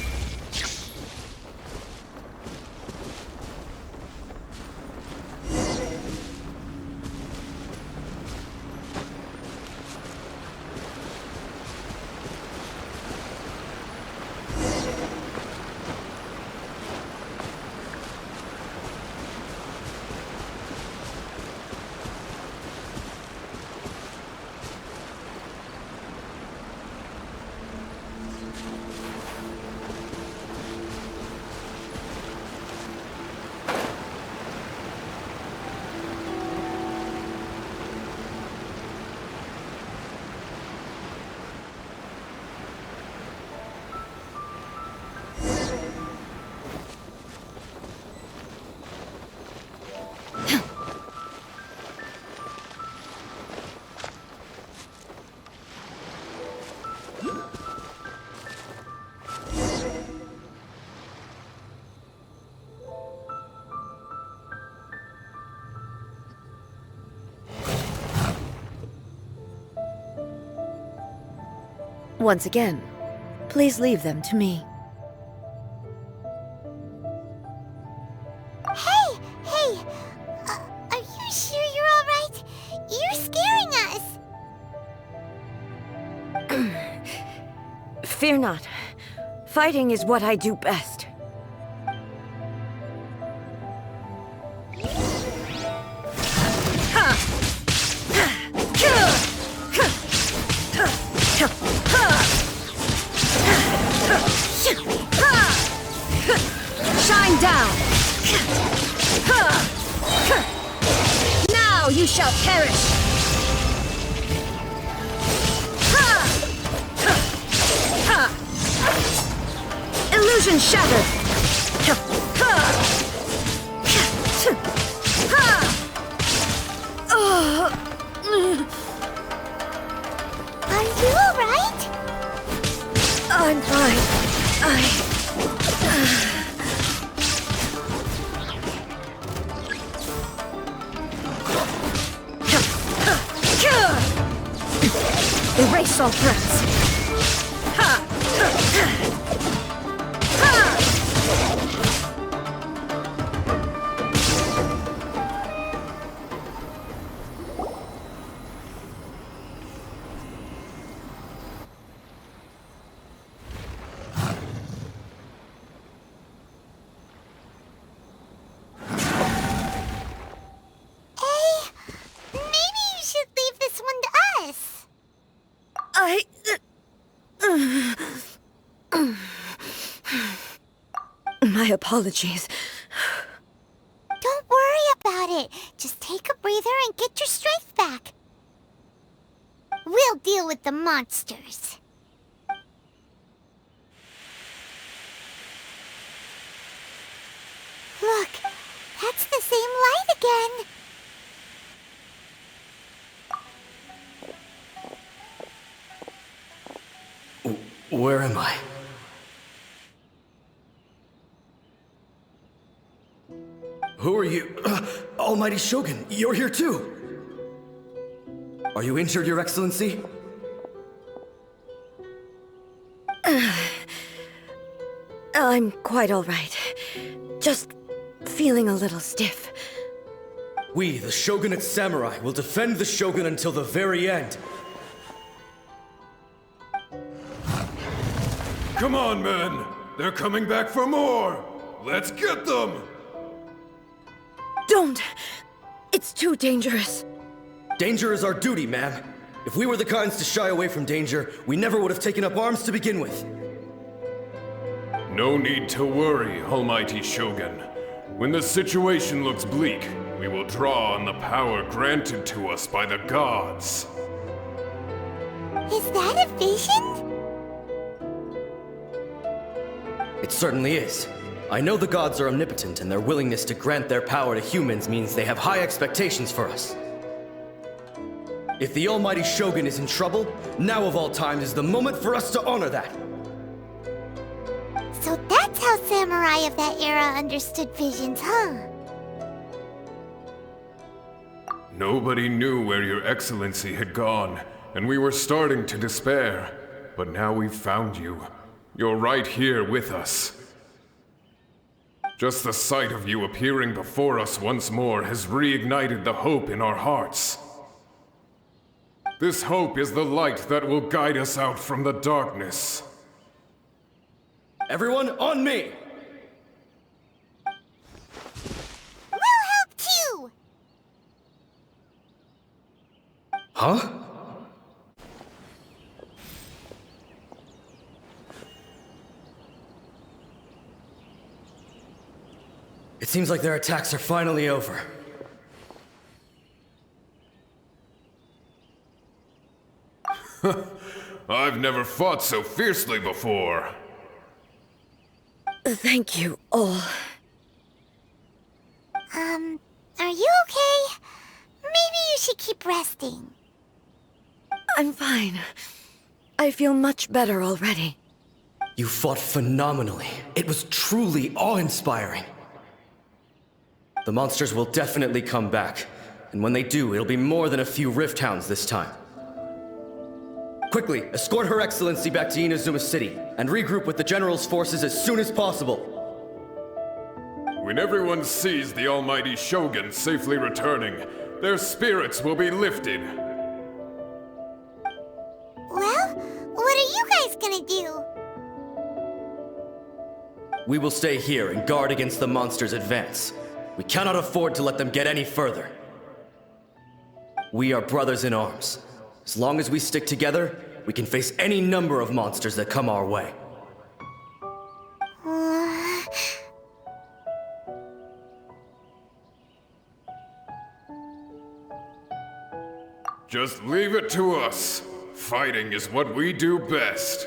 Once again, please leave them to me. Hey! Hey! Are you sure you're alright? You're scaring us! Fear not. Fighting is what I do best. Shine down! Now you shall perish! Illusion shattered! Are you alright? I'm fine. Erase all threats. My apologies. Don't worry about it. Just take a breather and get your strength back. We'll deal with the monsters. Look, that's the same light again. Where am I? Who are you? Almighty Shogun, you're here too! Are you injured, Your Excellency? I'm quite all right. Just feeling a little stiff. We, the Shogunate Samurai, will defend the Shogun until the very end. Come on, men! They're coming back for more! Let's get them! Don't! It's too dangerous. Danger is our duty, ma'am. If we were the kinds to shy away from danger, we never would have taken up arms to begin with. No need to worry, Almighty Shogun. When the situation looks bleak, we will draw on the power granted to us by the gods. Is that a vision? It certainly is. I know the gods are omnipotent, and their willingness to grant their power to humans means they have high expectations for us. If the Almighty Shogun is in trouble, now of all times is the moment for us to honor that. So that's how samurai of that era understood visions, huh? Nobody knew where Your Excellency had gone, and we were starting to despair. But now we've found you. You're right here with us. Just the sight of you appearing before us once more has reignited the hope in our hearts. This hope is the light that will guide us out from the darkness. Everyone, on me! We'll help too! Huh? It seems like their attacks are finally over. I've never fought so fiercely before. Thank you all. Are you okay? Maybe you should keep resting. I'm fine. I feel much better already. You fought phenomenally. It was truly awe-inspiring. The monsters will definitely come back, and when they do, it'll be more than a few Rift Hounds this time. Quickly, escort Her Excellency back to Inazuma City, and regroup with the General's forces as soon as possible. When everyone sees the Almighty Shogun safely returning, their spirits will be lifted. Well, what are you guys gonna do? We will stay here and guard against the monsters' advance. We cannot afford to let them get any further. We are brothers in arms. As long as we stick together, we can face any number of monsters that come our way. Just leave it to us. Fighting is what we do best.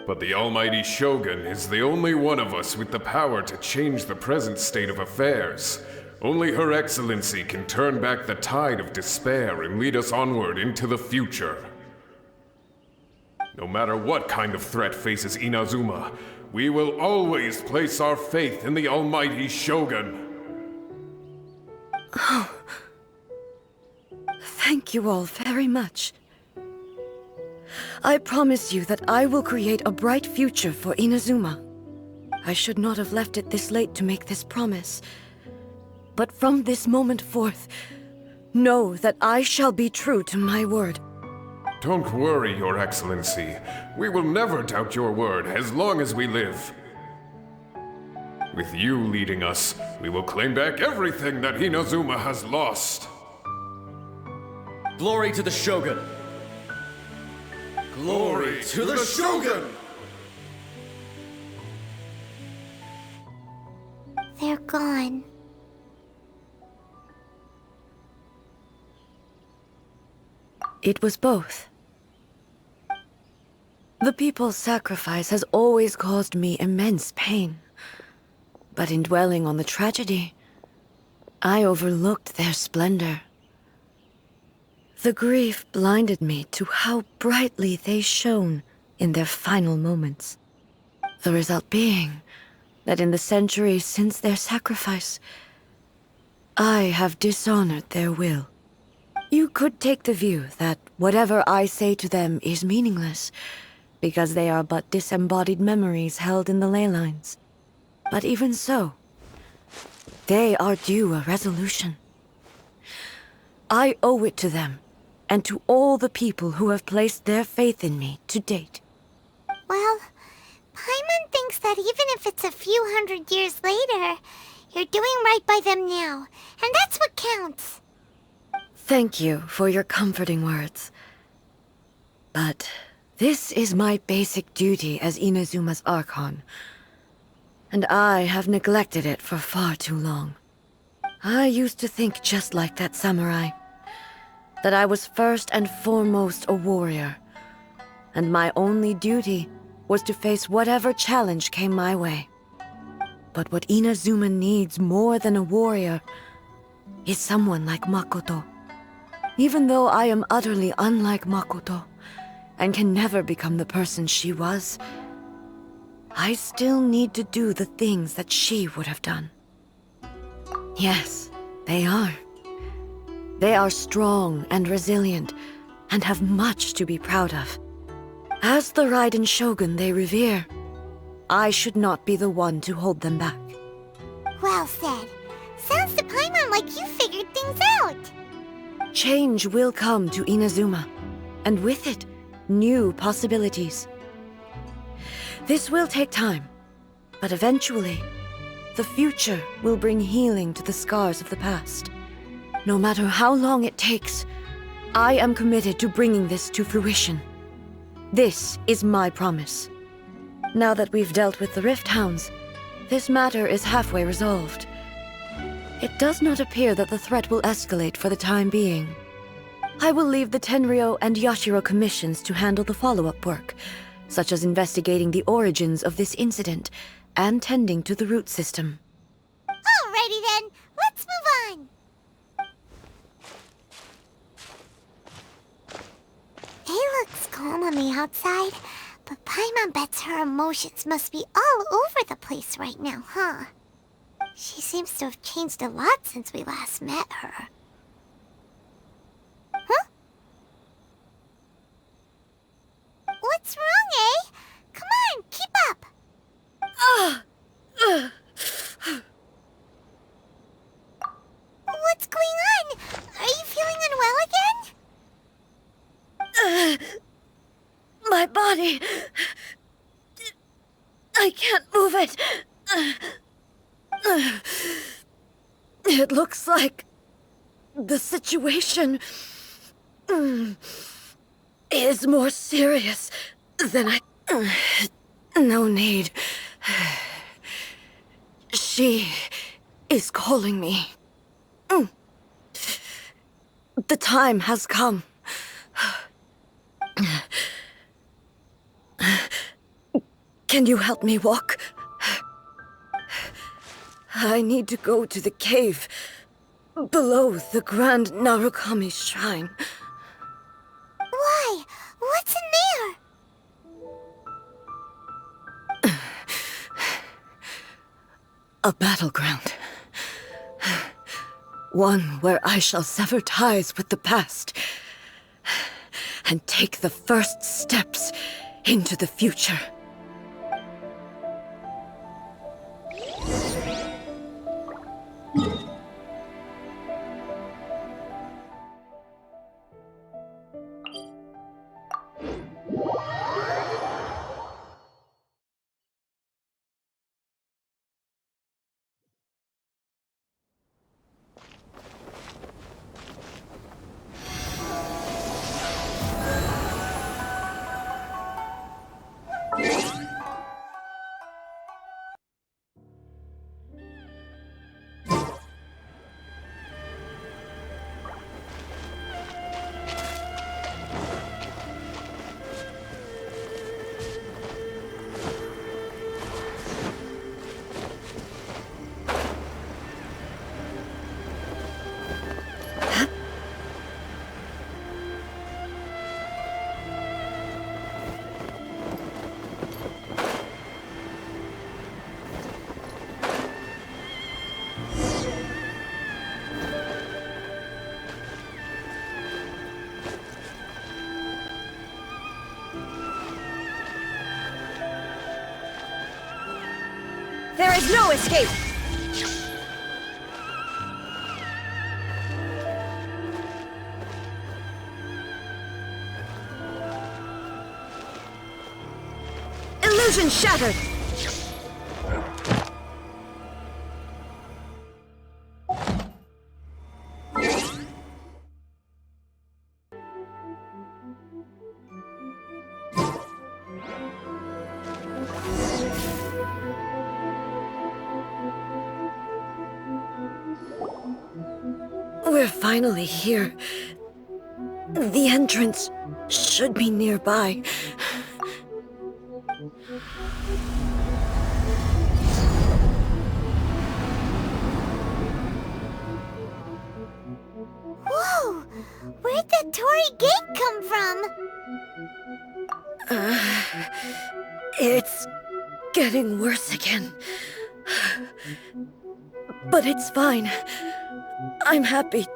But the Almighty Shogun is the only one of us with the power to change the present state of affairs. Only Her Excellency can turn back the tide of despair and lead us onward into the future. No matter what kind of threat faces Inazuma, we will always place our faith in the Almighty Shogun. Oh. Thank you all very much. I promise you that I will create a bright future for Inazuma. I should not have left it this late to make this promise. But from this moment forth, know that I shall be true to my word. Don't worry, Your Excellency. We will never doubt your word as long as we live. With you leading us, we will claim back everything that Inazuma has lost. Glory to the Shogun! Glory to the Shogun! They're gone. It was both. The people's sacrifice has always caused me immense pain. But in dwelling on the tragedy, I overlooked their splendor. The grief blinded me to how brightly they shone in their final moments. The result being that in the centuries since their sacrifice, I have dishonored their will. You could take the view that whatever I say to them is meaningless, because they are but disembodied memories held in the ley lines. But even so, they are due a resolution. I owe it to them, and to all the people who have placed their faith in me to date. Well, Paimon thinks that even if it's a few hundred years later, you're doing right by them now, and that's what counts. Thank you for your comforting words. But this is my basic duty as Inazuma's Archon, and I have neglected it for far too long. I used to think just like that samurai, that I was first and foremost a warrior, and my only duty was to face whatever challenge came my way. But what Inazuma needs more than a warrior is someone like Makoto. Even though I am utterly unlike Makoto, and can never become the person she was, I still need to do the things that she would have done. Yes, they are. They are strong and resilient, and have much to be proud of. As the Raiden Shogun they revere, I should not be the one to hold them back. Well said. Sounds to Paimon like you figured things out. Change will come to Inazuma, and with it, new possibilities. This will take time, but eventually, the future will bring healing to the scars of the past. No matter how long it takes, I am committed to bringing this to fruition. This is my promise. Now that we've dealt with the Rift Hounds, this matter is halfway resolved. It does not appear that the threat will escalate for the time being. I will leave the Tenryo and Yashiro commissions to handle the follow-up work, such as investigating the origins of this incident and tending to the root system. Alrighty then, let's move on. It looks calm on the outside, but Paimon bets her emotions must be all over the place right now, huh? She seems to have changed a lot since we last met her. Huh? What's wrong, eh? Come on, keep up! What's going on? Are you feeling unwell again? My body... I can't move it. It looks like the situation is more serious than I... No need. She is calling me. The time has come. Can you help me walk? I need to go to the cave below the Grand Narukami Shrine. Why? What's in there? A battleground. One where I shall sever ties with the past and take the first steps into the future. There is no escape! Illusion shattered! We're finally here. The entrance should be nearby. Whoa! Where'd that Torii gate come from? It's getting worse again. But it's fine. I'm happy.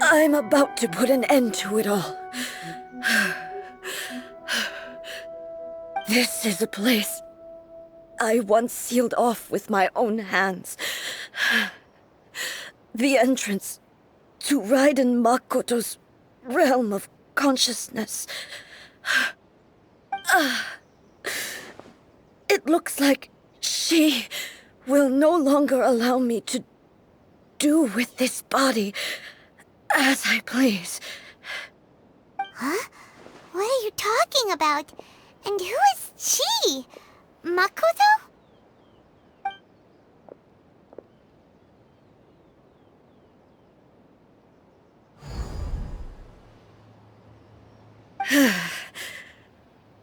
I'm about to put an end to it all. This is a place I once sealed off with my own hands. The entrance to Raiden Makoto's realm of consciousness. It looks like she will no longer allow me to do with this body as I please. Huh? What are you talking about? And who is she? Makoto?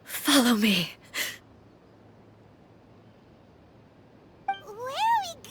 Follow me. Where are we go?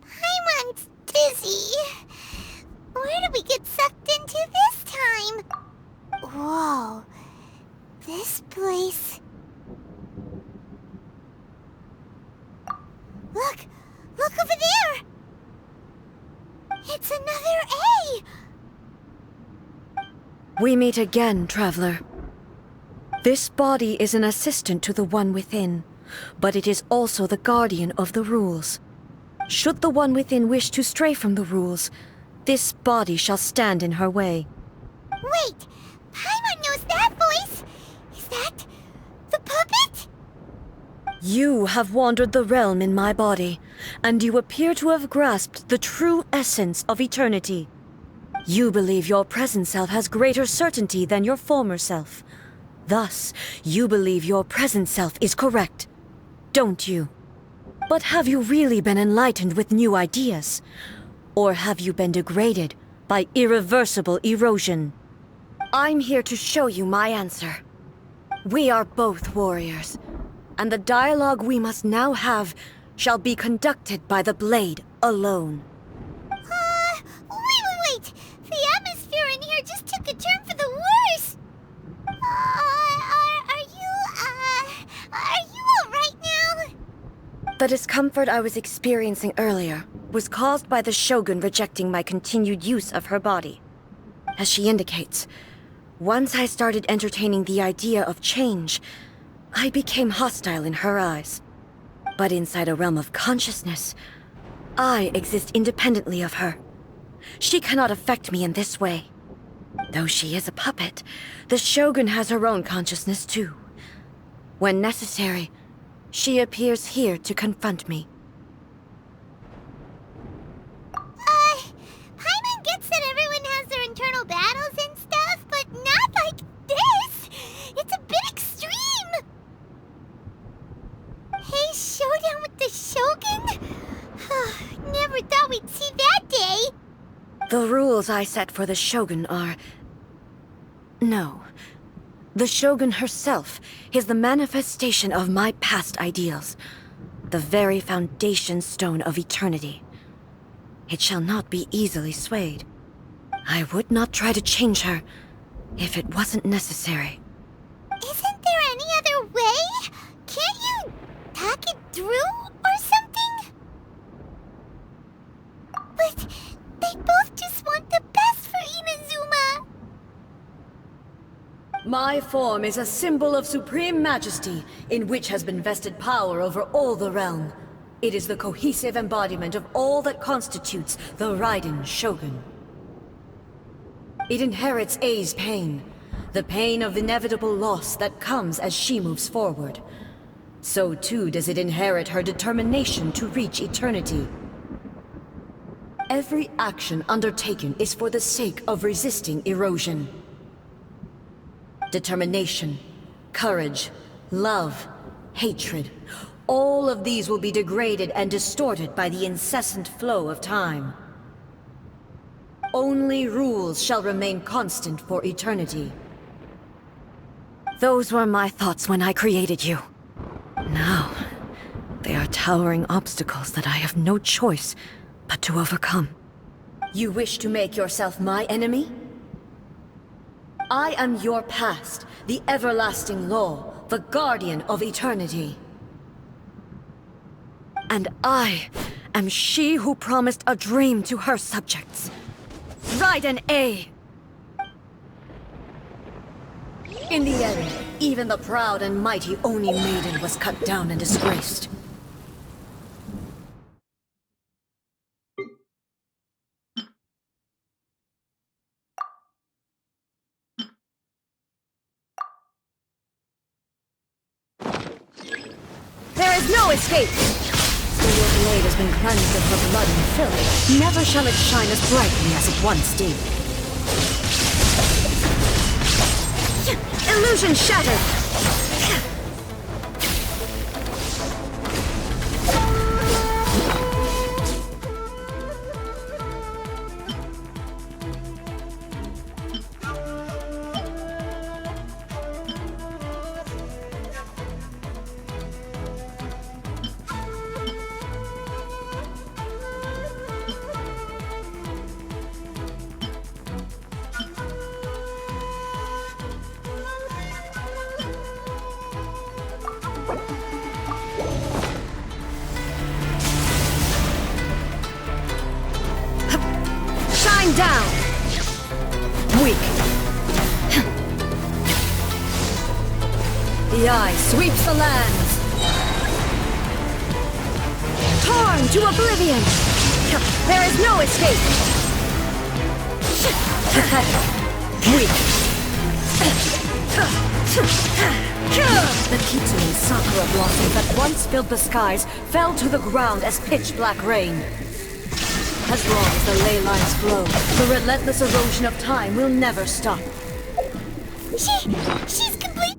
Paimon's dizzy. Where did we get sucked into this time? Whoa. This place... Look! Look over there! It's another A! We meet again, traveler. This body is an assistant to the one within, but it is also the guardian of the rules. Should the one within wish to stray from the rules, this body shall stand in her way. Wait! Paimon knows that voice! Is that... the puppet? You have wandered the realm in my body, and you appear to have grasped the true essence of eternity. You believe your present self has greater certainty than your former self. Thus, you believe your present self is correct, don't you? But have you really been enlightened with new ideas? Or have you been degraded by irreversible erosion? I'm here to show you my answer. We are both warriors, and the dialogue we must now have shall be conducted by the blade alone. Wait! The atmosphere in here just took a turn for the worse! Are you alright now? The discomfort I was experiencing earlier was caused by the Shogun rejecting my continued use of her body. As she indicates, once I started entertaining the idea of change, I became hostile in her eyes. But inside a realm of consciousness, I exist independently of her. She cannot affect me in this way. Though she is a puppet, the Shogun has her own consciousness too. When necessary, she appears here to confront me. Paimon gets that everyone has their internal battles and stuff, but not like this! It's a bit extreme! Hey, showdown with the Shogun? Never thought we'd see that day! The rules I set for the Shogun are... No. The Shogun herself is the manifestation of my past ideals. The very foundation stone of eternity. It shall not be easily swayed. I would not try to change her if it wasn't necessary. Isn't there any other way? Can't you talk it through or something? But they both just want the best for Inazuma. My form is a symbol of supreme majesty, in which has been vested power over all the realm. It is the cohesive embodiment of all that constitutes the Raiden Shogun. It inherits Ei's pain, the pain of inevitable loss that comes as she moves forward. So too does it inherit her determination to reach eternity. Every action undertaken is for the sake of resisting erosion. Determination, courage, love, hatred, all of these will be degraded and distorted by the incessant flow of time. only rules shall remain constant for eternity. Those were my thoughts when I created you. Now, they are towering obstacles that I have no choice but to overcome. You wish to make yourself my enemy? I am your past, the everlasting law, the guardian of eternity. And I am she who promised a dream to her subjects. Raiden Ei! In the end, even the proud and mighty Oni maiden was cut down and disgraced. There is no escape! Though your blade has been cleansed of her blood and filth, never shall it shine as brightly as it once did. Illusion shattered! Down! Weak. The eye sweeps the lands. Torn to oblivion! There is no escape! Pathetic. Weak. The Kitsune Sakura blossoms that once filled the skies fell to the ground as pitch-black rain. As long as the ley lines flow, the relentless erosion of time will never stop. She's complete.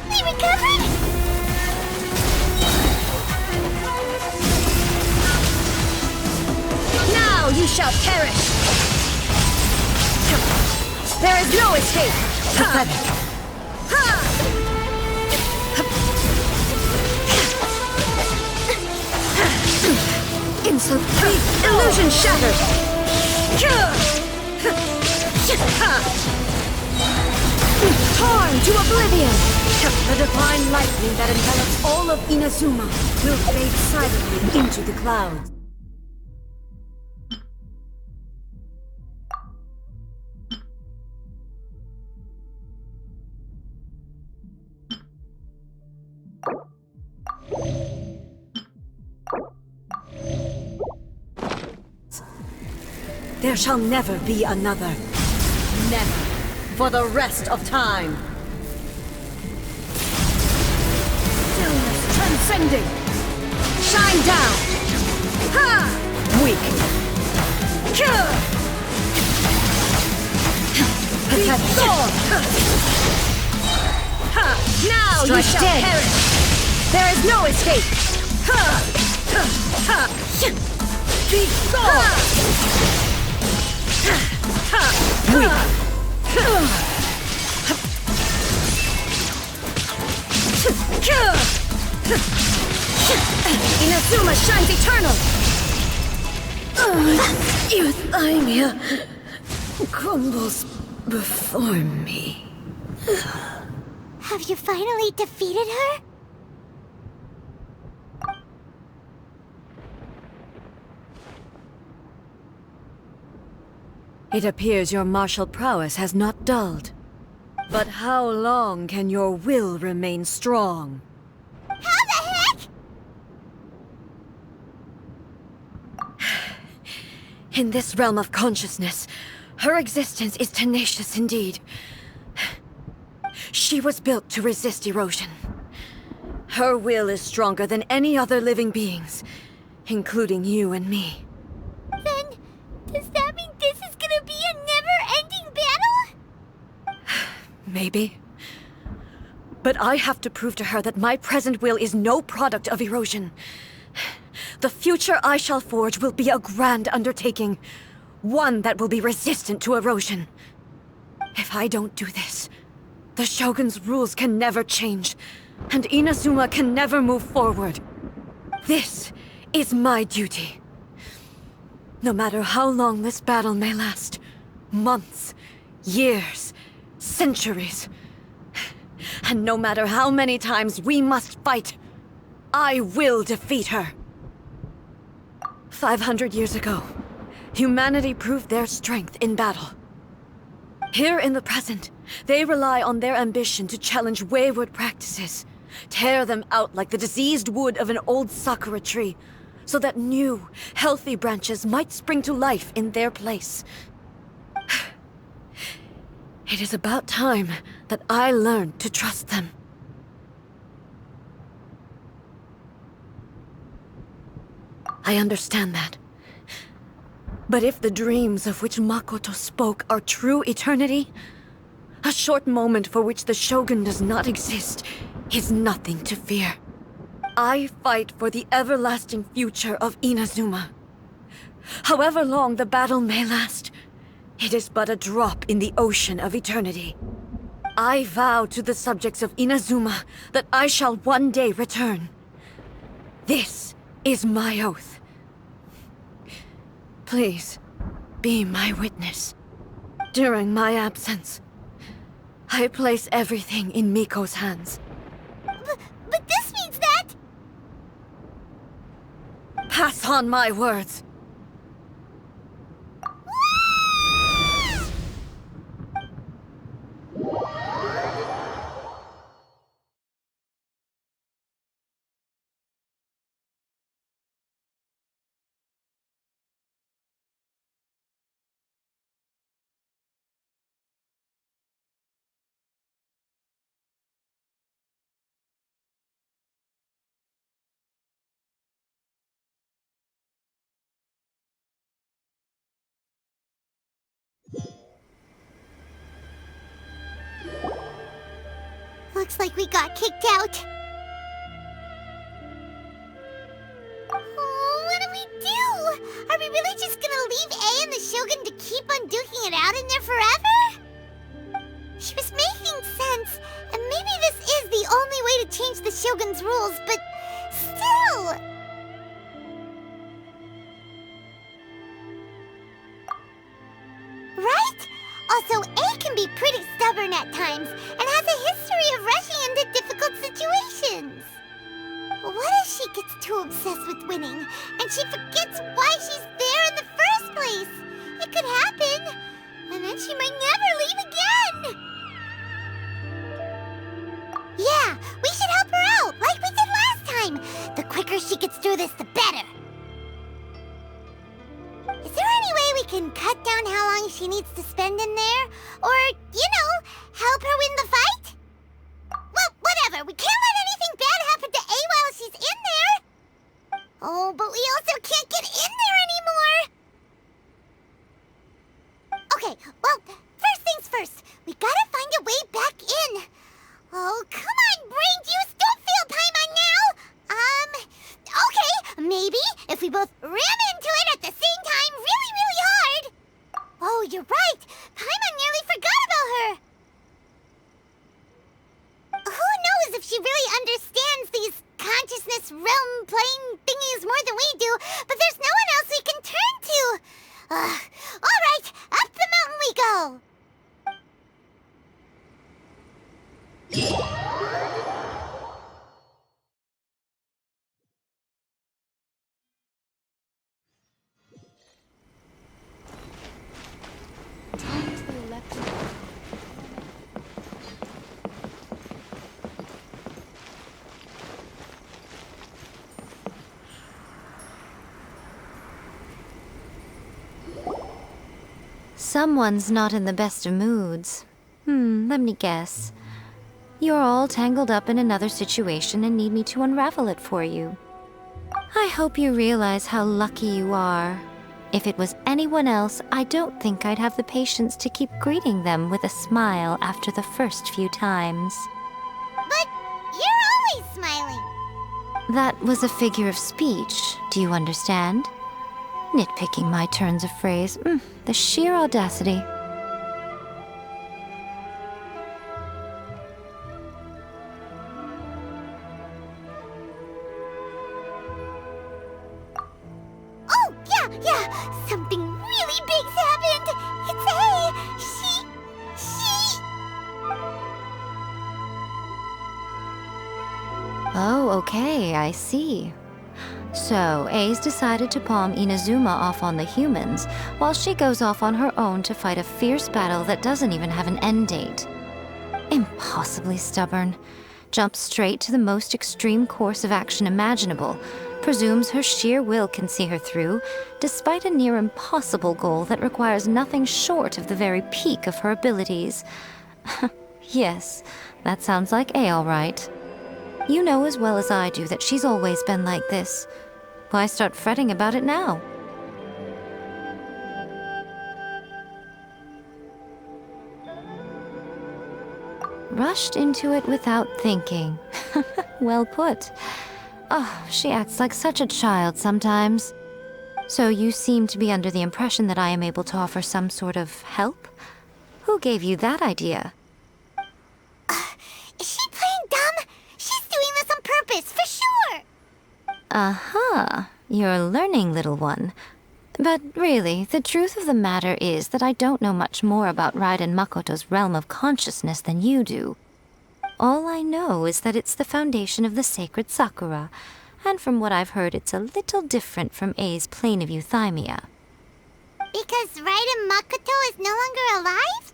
We recovered? Now you shall perish! There is no escape! Pathetic. Insult. Illusion shattered. Torn to oblivion. The divine lightning that envelops all of Inazuma will fade silently into the clouds. There shall never be another. Never. For the rest of time. Stillness transcending. Shine down. Ha! Weak. Pathetic. Now you shall perish. There is no escape. Be gone. Inazuma shines eternal! Euthymia crumbles before me. Have you finally defeated her? It appears your martial prowess has not dulled. But how long can your will remain strong? How the heck? In this realm of consciousness, her existence is tenacious indeed. She was built to resist erosion. Her will is stronger than any other living beings, including you and me. Then, does that mean this is gonna be a never-ending battle? Maybe. But I have to prove to her that my present will is no product of erosion. The future I shall forge will be a grand undertaking, one that will be resistant to erosion. If I don't do this, the Shogun's rules can never change, and Inazuma can never move forward. This is my duty. No matter how long this battle may last, months, years, centuries, and no matter how many times we must fight, I will defeat her. 500 years ago, humanity proved their strength in battle. Here in the present, they rely on their ambition to challenge wayward practices, tear them out like the diseased wood of an old sakura tree, so that new, healthy branches might spring to life in their place. It is about time that I learned to trust them. I understand that. But if the dreams of which Makoto spoke are true eternity, a short moment for which the Shogun does not exist is nothing to fear. I fight for the everlasting future of Inazuma. However long the battle may last, it is but a drop in the ocean of eternity. I vow to the subjects of Inazuma that I shall one day return. This is my oath. Please, be my witness. During my absence, I place everything in Miko's hands. But this means that... Pass on my words. Looks like we got kicked out. Oh, what do we do? Are we really just gonna leave A and the Shogun to keep on duking it out in there forever? She was making sense, and maybe this is the only way to change the Shogun's rules, but still... Right? Also, A can be pretty stubborn at times, and has a history of rushing into difficult situations. What if she gets too obsessed with winning, and she forgets why she's there in the first place? It could happen, and then she might never leave again. Yeah, we should help her out, like we did last time. The quicker she gets through this, the better. Is there any way we can cut down how long she needs to spend in there? Or, help her win the fight? Well, whatever. We can't let anything bad happen to A while she's in there. Oh, but we also can't get in there anymore. Okay, well, first things first. We gotta find a way back in. Oh, come on, brain juice. Don't feel Paimon now. Okay, maybe if we both ram into it at the same time really, really hard. Oh, you're right. Paimon nearly forgot about her. Who knows if she really understands these consciousness realm plane thingies more than we do, but there's no one else we can turn to. All right, up the mountain we go. Someone's not in the best of moods. Let me guess. You're all tangled up in another situation and need me to unravel it for you. I hope you realize how lucky you are. If it was anyone else, I don't think I'd have the patience to keep greeting them with a smile after the first few times. But You're always smiling. That was a figure of speech, do you understand? Nitpicking my turns of phrase. The sheer audacity. Oh, yeah. Something really big's happened. It's Ei. She... Oh, okay, I see. So, Ei's decided to palm Inazuma off on the humans, while she goes off on her own to fight a fierce battle that doesn't even have an end date. Impossibly stubborn. Jumps straight to the most extreme course of action imaginable, presumes her sheer will can see her through, despite a near impossible goal that requires nothing short of the very peak of her abilities. Yes, that sounds like Ei, all right. You know as well as I do that she's always been like this. Why start fretting about it now? Rushed into it without thinking. Well put. Oh, she acts like such a child sometimes. So you seem to be under the impression that I am able to offer some sort of help? Who gave you that idea? Is she playing dumb? She's doing this on purpose, for sure! Uh-huh. You're learning, little one. But really, the truth of the matter is that I don't know much more about Raiden Makoto's realm of consciousness than you do. All I know is that it's the foundation of the Sacred Sakura, and from what I've heard, it's a little different from Ei's plane of euthymia. Because Raiden Makoto is no longer alive?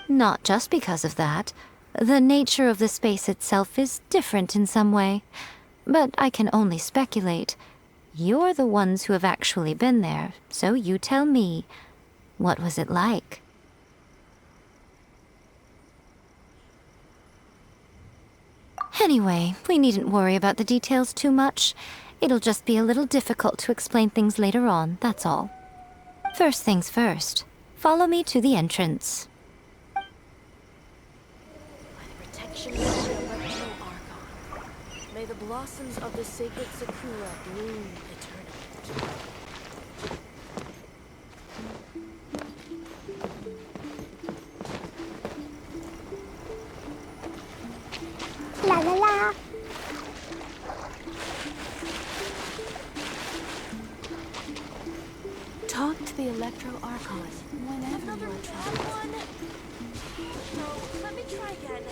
Not just because of that. The nature of the space itself is different in some way. But I can only speculate. You're the ones who have actually been there, so you tell me. What was it like? Anyway, we needn't worry about the details too much. It'll just be a little difficult to explain things later on, that's all. First things first. Follow me to the entrance. May the blossoms of the Sacred Sakura bloom eternally. La la la. Talk to the Electro Archon whenever you're trying. No, let me try again.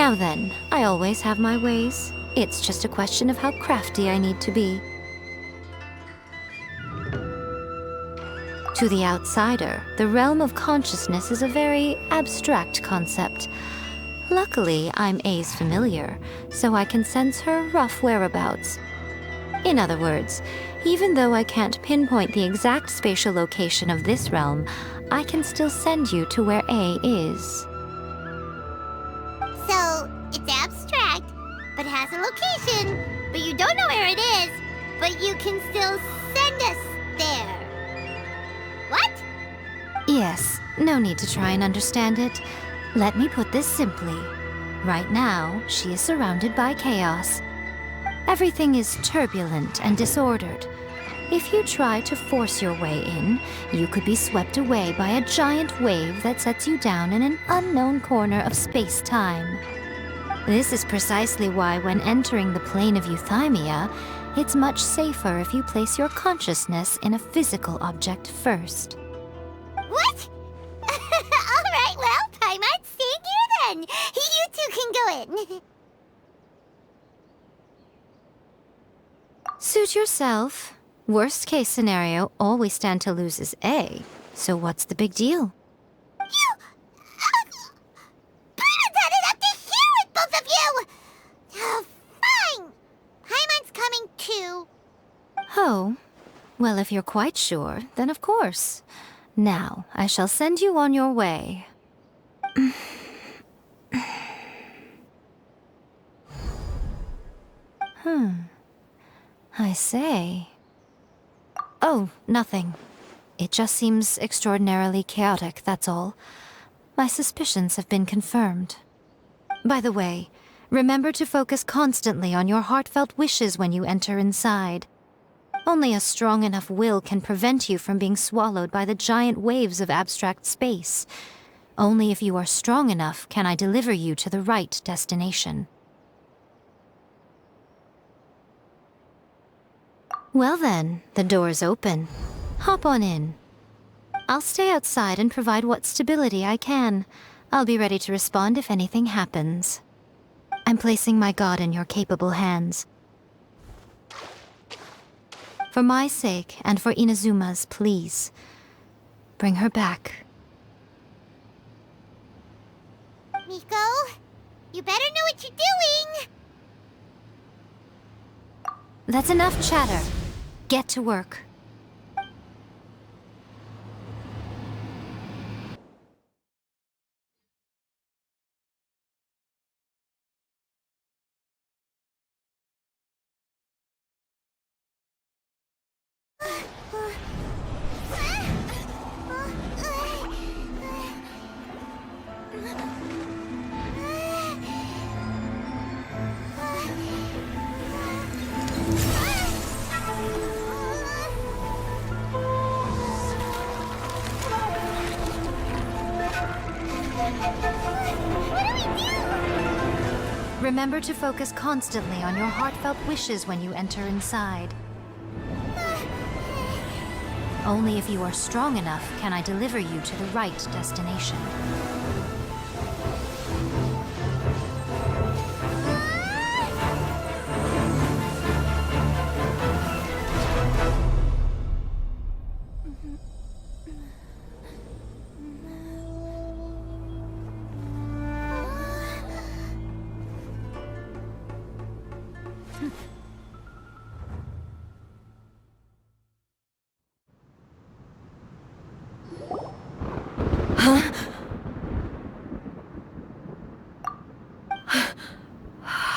Now then, I always have my ways. It's just a question of how crafty I need to be. To the outsider, the realm of consciousness is a very abstract concept. Luckily, I'm Ei's familiar, so I can sense her rough whereabouts. In other words, even though I can't pinpoint the exact spatial location of this realm, I can still send you to where Ei is. So, it's abstract, but has a location, but you don't know where it is, but you can still send us there. What? Yes, no need to try and understand it. Let me put this simply. Right now, she is surrounded by chaos. Everything is turbulent and disordered. If you try to force your way in, you could be swept away by a giant wave that sets you down in an unknown corner of space-time. This is precisely why when entering the plane of euthymia, it's much safer if you place your consciousness in a physical object first. What? Alright, well, Paimon's staying here then. You two can go in. Suit yourself. Worst case scenario, all we stand to lose is Ei. So what's the big deal? You... Paimon's had it up to here with both of you! Oh, fine. Paimon's coming too. Oh, well, if you're quite sure, then of course. Now, I shall send you on your way. I say... Oh, nothing. It just seems extraordinarily chaotic, that's all. My suspicions have been confirmed. By the way, remember to focus constantly on your heartfelt wishes when you enter inside. Only a strong enough will can prevent you from being swallowed by the giant waves of abstract space. Only if you are strong enough can I deliver you to the right destination. Well then, the door's open. Hop on in. I'll stay outside and provide what stability I can. I'll be ready to respond if anything happens. I'm placing my god in your capable hands. For my sake, and for Inazuma's, please. Bring her back. Miko, you better know what you're doing! That's enough chatter. Get to work. Remember to focus constantly on your heartfelt wishes when you enter inside. Only if you are strong enough can I deliver you to the right destination.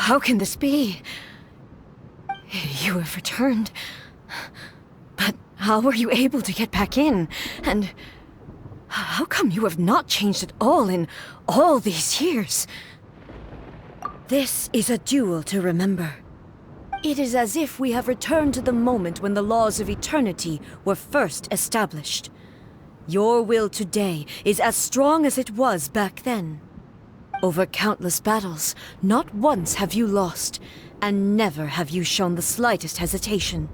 How can this be? You have returned. But how were you able to get back in? And how come you have not changed at all in all these years? This is a duel to remember. It is as if we have returned to the moment when the laws of eternity were first established. Your will today is as strong as it was back then. Over countless battles, not once have you lost, and never have you shown the slightest hesitation.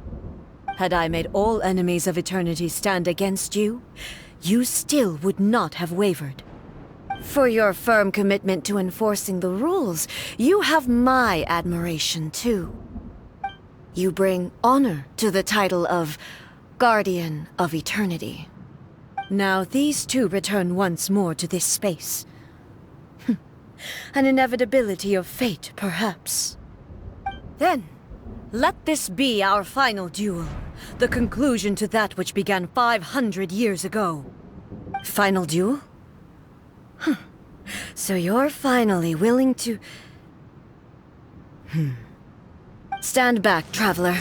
Had I made all enemies of eternity stand against you, you still would not have wavered. For your firm commitment to enforcing the rules, you have my admiration too. You bring honor to the title of Guardian of Eternity. Now these two return once more to this space. An inevitability of fate, perhaps. Then, let this be our final duel. The conclusion to that which began 500 years ago. Final duel? So you're finally willing to... Stand back, traveler.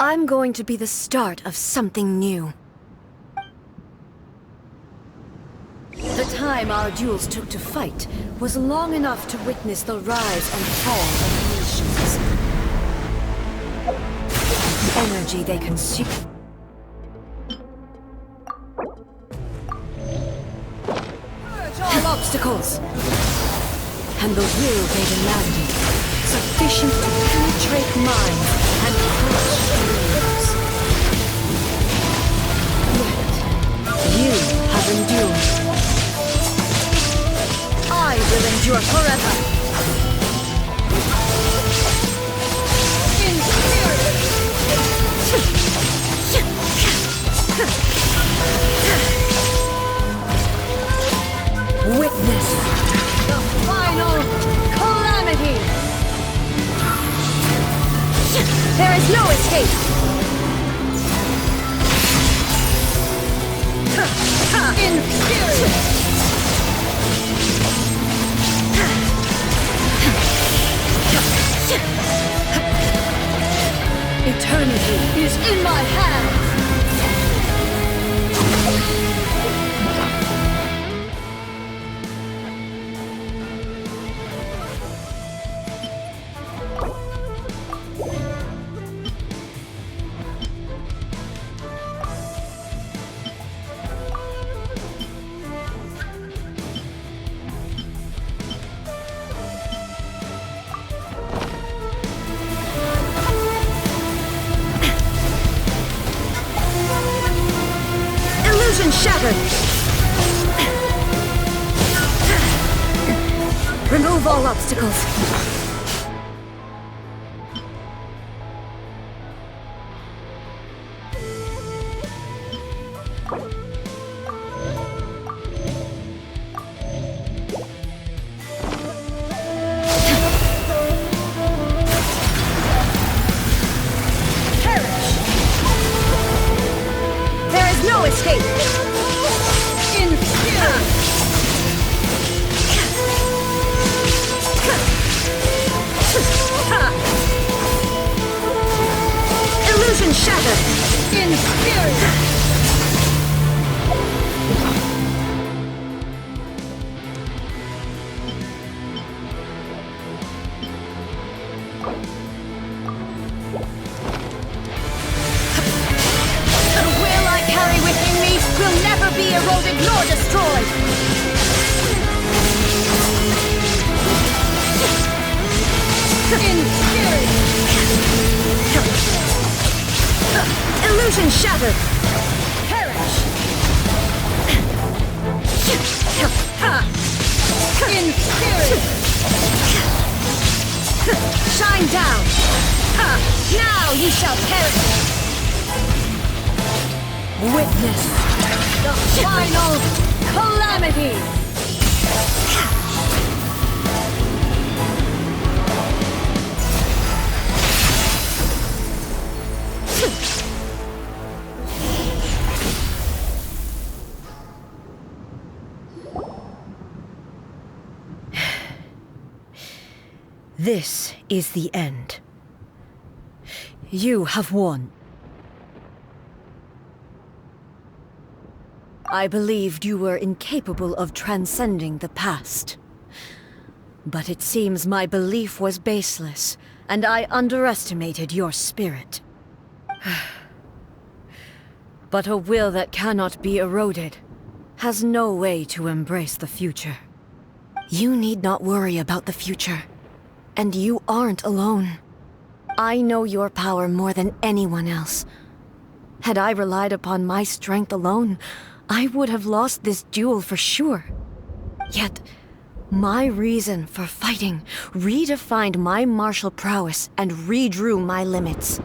I'm going to be the start of something new. The time our duels took to fight was long enough to witness the rise and fall of nations. The energy they consume. Purge all obstacles! And the will they demanded, sufficient to penetrate minds and crush dreams. Yet, you have endured. I will endure forever. In spirit. Witness the final calamity. There is no escape. In spirit. Eternity is in my hands! Shattered! Remove all obstacles. Perish! There is no escape! Illusion shattered! In spirit! The will I carry within me will never be eroded nor destroyed! In spirit! Illusion shattered! Perish! In spirit! Shine down! Now you shall perish! Witness the final calamity! This is the end. You have won. I believed you were incapable of transcending the past. But it seems my belief was baseless, and I underestimated your spirit. But a will that cannot be eroded has no way to embrace the future. You need not worry about the future. And you aren't alone. I know your power more than anyone else. Had I relied upon my strength alone, I would have lost this duel for sure. Yet, my reason for fighting redefined my martial prowess and redrew my limits.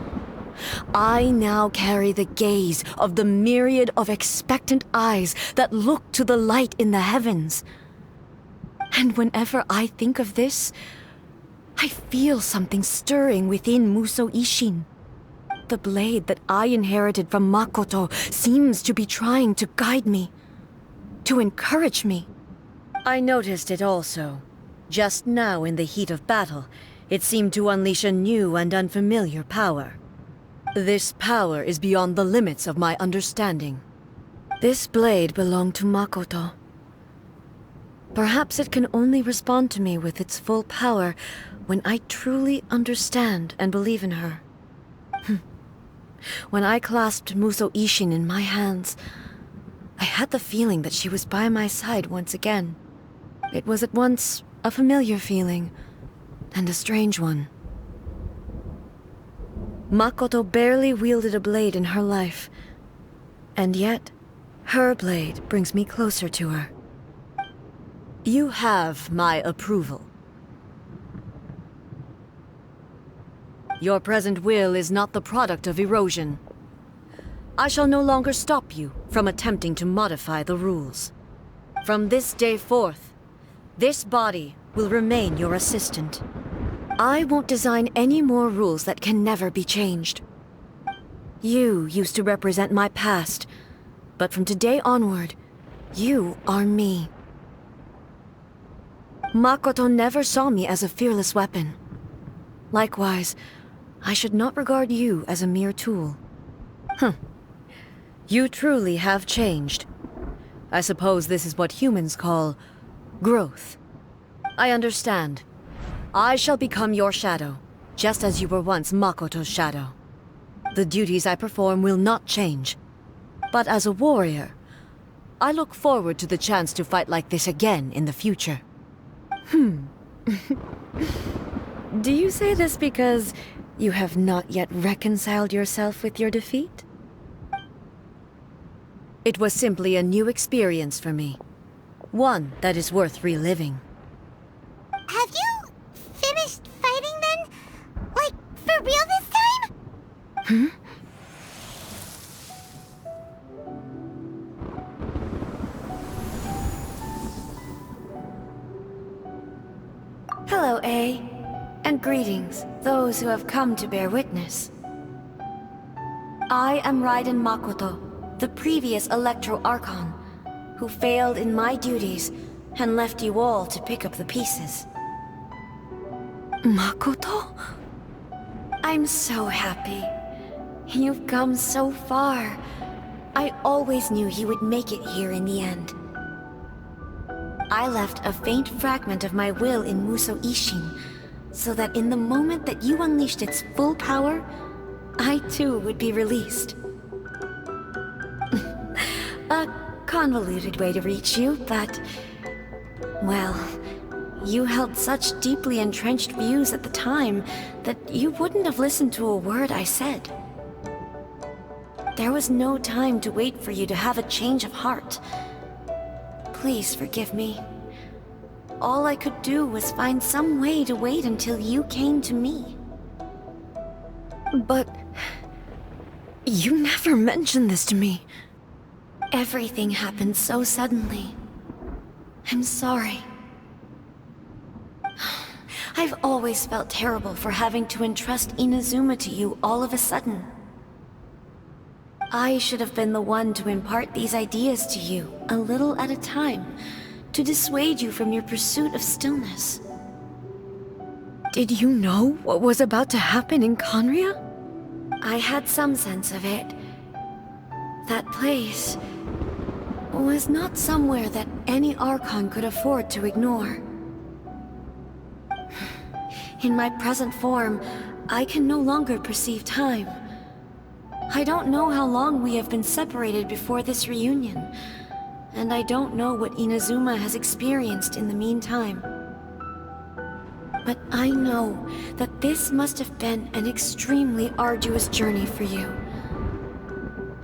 I now carry the gaze of the myriad of expectant eyes that look to the light in the heavens. And whenever I think of this, I feel something stirring within Musou Ishin. The blade that I inherited from Makoto seems to be trying to guide me, to encourage me. I noticed it also. Just now in the heat of battle, it seemed to unleash a new and unfamiliar power. This power is beyond the limits of my understanding. This blade belonged to Makoto. Perhaps it can only respond to me with its full power when I truly understand and believe in her. When I clasped Musou Ishin in my hands, I had the feeling that she was by my side once again. It was at once a familiar feeling and a strange one. Makoto barely wielded a blade in her life, and yet her blade brings me closer to her. You have my approval. Your present will is not the product of erosion. I shall no longer stop you from attempting to modify the rules. From this day forth, this body will remain your assistant. I won't design any more rules that can never be changed. You used to represent my past, but from today onward, you are me. Makoto never saw me as a fearless weapon. Likewise, I should not regard you as a mere tool. You truly have changed. I suppose this is what humans call growth. I understand. I shall become your shadow, just as you were once Makoto's shadow. The duties I perform will not change. But as a warrior, I look forward to the chance to fight like this again in the future. Do you say this because you have not yet reconciled yourself with your defeat? It was simply a new experience for me. One that is worth reliving. Have you finished fighting then? Like, for real this time? Hello, Ei. And greetings, those who have come to bear witness. I am Raiden Makoto, the previous Electro Archon, who failed in my duties and left you all to pick up the pieces. Makoto? I'm so happy. You've come so far. I always knew you would make it here in the end. I left a faint fragment of my will in Musou Ishin, so that in the moment that you unleashed its full power, I too would be released. A convoluted way to reach you, but... well, you held such deeply entrenched views at the time that you wouldn't have listened to a word I said. There was no time to wait for you to have a change of heart. Please forgive me. All I could do was find some way to wait until you came to me. But... you never mentioned this to me. Everything happened so suddenly. I'm sorry. I've always felt terrible for having to entrust Inazuma to you all of a sudden. I should have been the one to impart these ideas to you, a little at a time, to dissuade you from your pursuit of stillness. Did you know what was about to happen in Conria? I had some sense of it. That place was not somewhere that any Archon could afford to ignore. In my present form, I can no longer perceive time. I don't know how long we have been separated before this reunion, and I don't know what Inazuma has experienced in the meantime. But I know that this must have been an extremely arduous journey for you.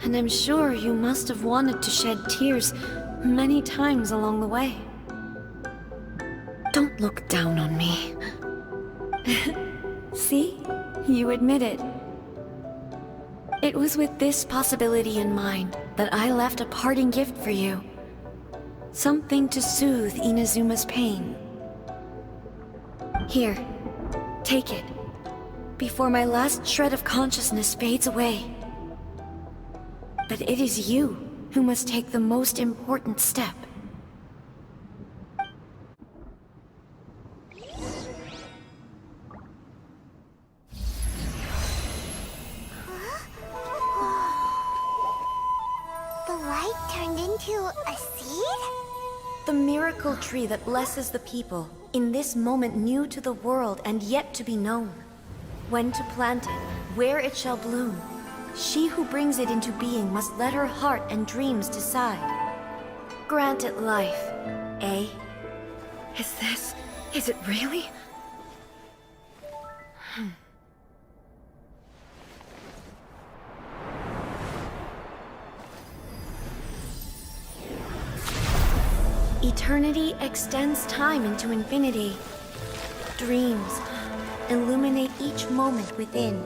And I'm sure you must have wanted to shed tears many times along the way. Don't look down on me. See? You admit it. It was with this possibility in mind that I left a parting gift for you. Something to soothe Inazuma's pain. Here, take it, before my last shred of consciousness fades away. But it is you who must take the most important step. The light turned into a seed? The miracle tree that blesses the people, in this moment new to the world and yet to be known. When to plant it, where it shall bloom. She who brings it into being must let her heart and dreams decide. Grant it life, eh? Is it really? Eternity extends time into infinity. Dreams illuminate each moment within.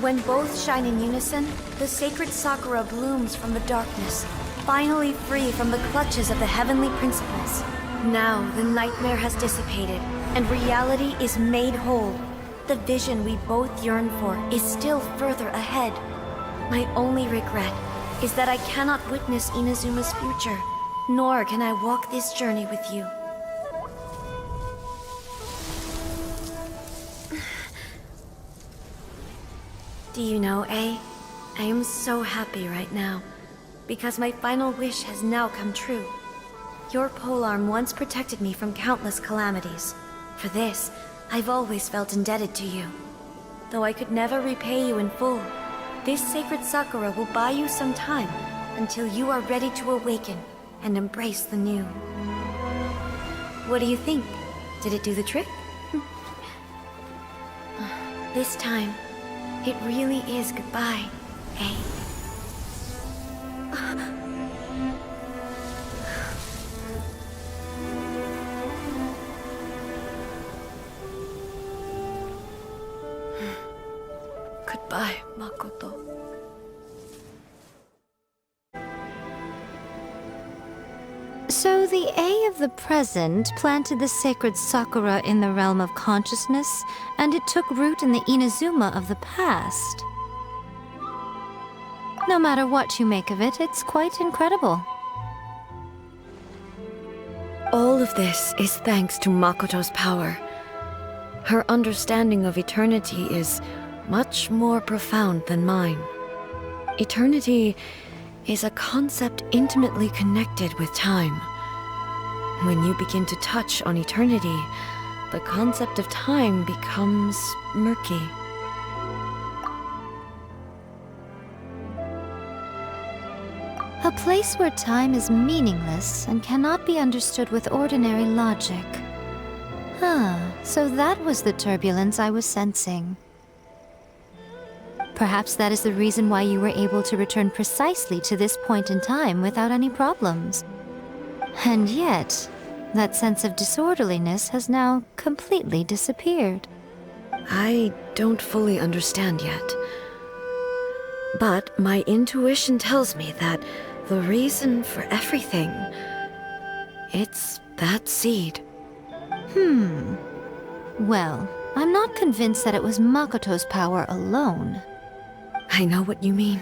When both shine in unison, the sacred Sakura blooms from the darkness, finally free from the clutches of the heavenly principles. Now the nightmare has dissipated, and reality is made whole. The vision we both yearn for is still further ahead. My only regret is that I cannot witness Inazuma's future, nor can I walk this journey with you. Do you know, I am so happy right now, because my final wish has now come true. Your polearm once protected me from countless calamities. For this, I've always felt indebted to you. Though I could never repay you in full, this sacred Sakura will buy you some time until you are ready to awaken and embrace the new. What do you think? Did it do the trick? This time, it really is goodbye, eh? Goodbye, Makoto. So the A of the present planted the sacred Sakura in the realm of consciousness, and it took root in the Inazuma of the past. No matter what you make of it, it's quite incredible. All of this is thanks to Makoto's power. Her understanding of eternity is much more profound than mine. Eternity is a concept intimately connected with time. When you begin to touch on eternity, the concept of time becomes murky. A place where time is meaningless and cannot be understood with ordinary logic. So that was the turbulence I was sensing. Perhaps that is the reason why you were able to return precisely to this point in time without any problems. And yet, that sense of disorderliness has now completely disappeared. I don't fully understand yet. But my intuition tells me that the reason for everything, it's that seed. Well, I'm not convinced that it was Makoto's power alone. I know what you mean.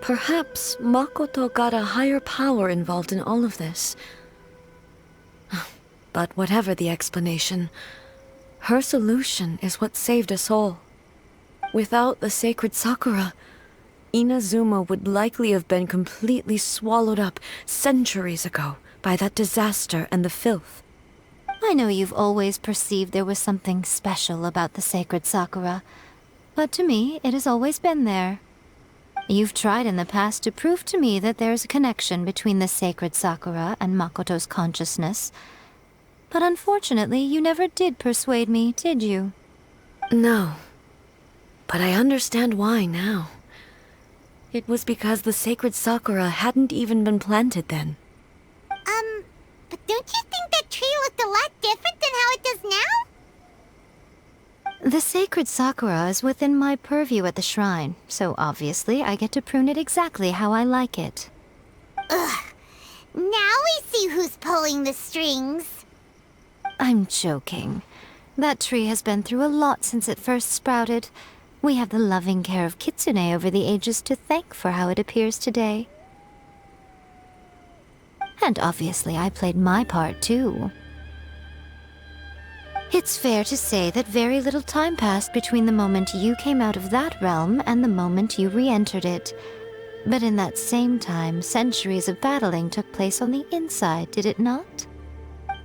Perhaps Makoto got a higher power involved in all of this. But whatever the explanation, her solution is what saved us all. Without the sacred Sakura, Inazuma would likely have been completely swallowed up centuries ago by that disaster and the filth. I know you've always perceived there was something special about the sacred Sakura, but to me, it has always been there. You've tried in the past to prove to me that there's a connection between the sacred Sakura and Makoto's consciousness, but unfortunately, you never did persuade me, did you? No. But I understand why now. It was because the Sacred Sakura hadn't even been planted then. But don't you think that tree looked a lot different than how it does now? The Sacred Sakura is within my purview at the shrine, so obviously I get to prune it exactly how I like it. Ugh. Now we see who's pulling the strings. I'm joking. That tree has been through a lot since it first sprouted. We have the loving care of Kitsune over the ages to thank for how it appears today. And obviously I played my part too. It's fair to say that very little time passed between the moment you came out of that realm and the moment you re-entered it. But in that same time, centuries of battling took place on the inside, did it not?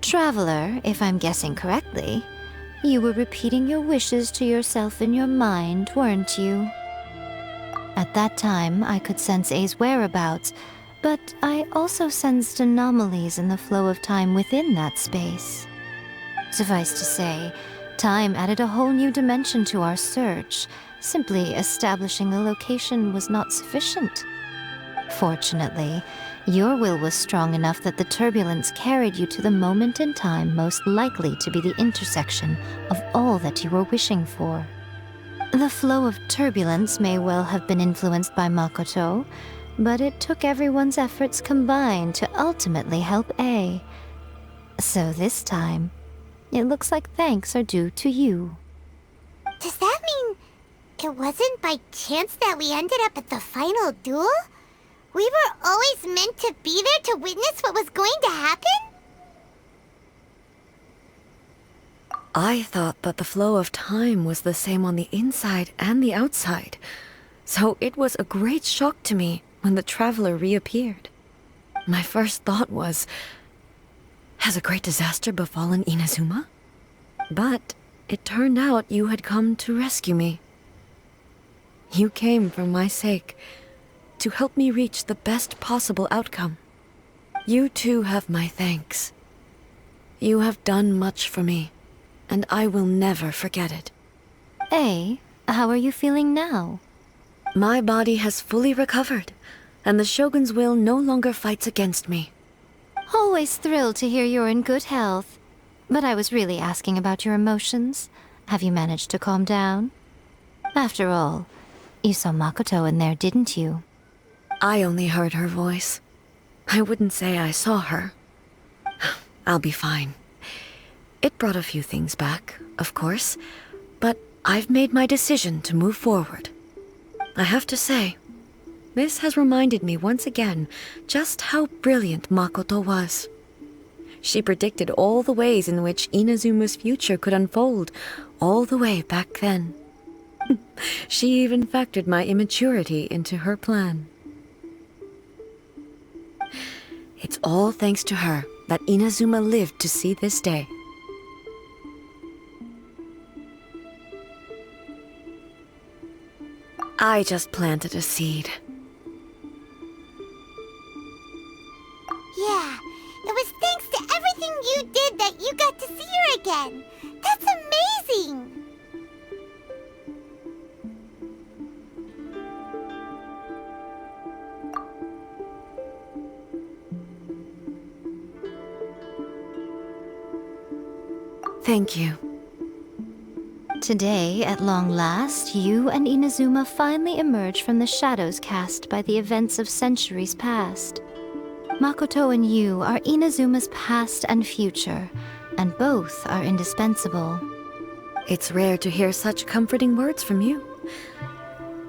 Traveler, if I'm guessing correctly, you were repeating your wishes to yourself in your mind, weren't you? At that time, I could sense Ei's whereabouts, but I also sensed anomalies in the flow of time within that space. Suffice to say, time added a whole new dimension to our search. Simply establishing a location was not sufficient. Fortunately, your will was strong enough that the turbulence carried you to the moment in time most likely to be the intersection of all that you were wishing for. The flow of turbulence may well have been influenced by Makoto, but it took everyone's efforts combined to ultimately help Ei. So this time, it looks like thanks are due to you. Does that mean it wasn't by chance that we ended up at the final duel? We were always meant to be there to witness what was going to happen? I thought that the flow of time was the same on the inside and the outside, so it was a great shock to me when the traveler reappeared. My first thought was, has a great disaster befallen Inazuma? But it turned out you had come to rescue me. You came for my sake, to help me reach the best possible outcome. You too have my thanks. You have done much for me, and I will never forget it. Ei, how are you feeling now? My body has fully recovered, and the Shogun's will no longer fights against me. Always thrilled to hear you're in good health. But I was really asking about your emotions. Have you managed to calm down? After all, you saw Makoto in there, didn't you? I only heard her voice. I wouldn't say I saw her. I'll be fine. It brought a few things back, of course, but I've made my decision to move forward. I have to say, this has reminded me once again just how brilliant Makoto was. She predicted all the ways in which Inazuma's future could unfold, all the way back then. She even factored my immaturity into her plan. It's all thanks to her that Inazuma lived to see this day. I just planted a seed. Yeah, it was thanks to everything you did that you got to see her again. That's amazing! Thank you. Today, at long last, you and Inazuma finally emerge from the shadows cast by the events of centuries past. Makoto and you are Inazuma's past and future, and both are indispensable. It's rare to hear such comforting words from you.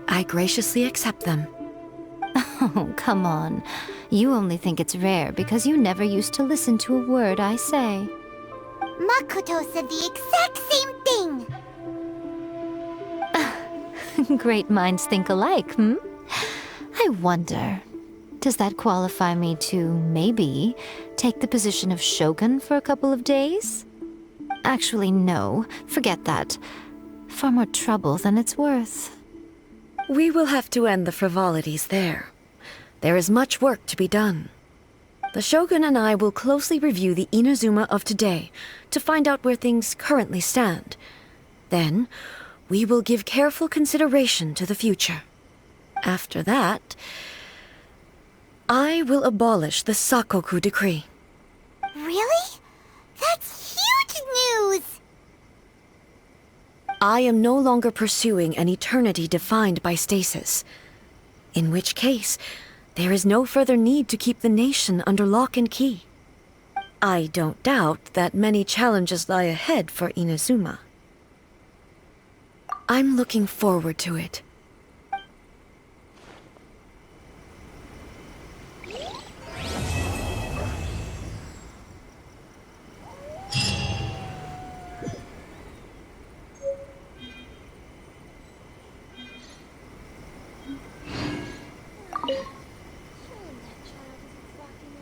I graciously accept them. Oh, come on. You only think it's rare because you never used to listen to a word I say. Makoto said the exact same thing! Great minds think alike, hmm? I wonder, does that qualify me to, maybe, take the position of Shogun for a couple of days? Actually, no. Forget that. Far more trouble than it's worth. We will have to end the frivolities there. There is much work to be done. The Shogun and I will closely review the Inazuma of today to find out where things currently stand. Then, we will give careful consideration to the future. After that, I will abolish the Sakoku decree. Really? That's huge news! I am no longer pursuing an eternity defined by stasis. In which case, there is no further need to keep the nation under lock and key. I don't doubt that many challenges lie ahead for Inazuma. I'm looking forward to it.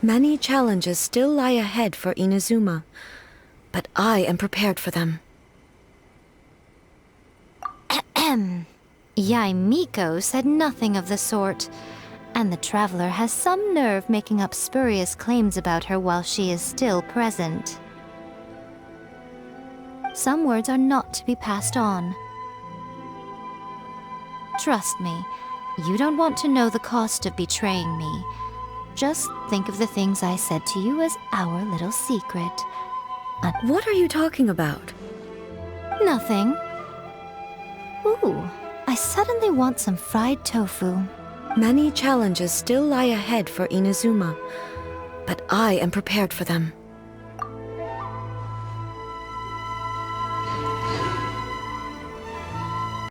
Many challenges still lie ahead for Inazuma, but I am prepared for them. Miko said nothing of the sort, and the traveler has some nerve making up spurious claims about her while she is still present. Some words are not to be passed on. Trust me, you don't want to know the cost of betraying me. Just think of the things I said to you as our little secret. What are you talking about? Nothing. Ooh, I suddenly want some fried tofu. Many challenges still lie ahead for Inazuma, but I am prepared for them.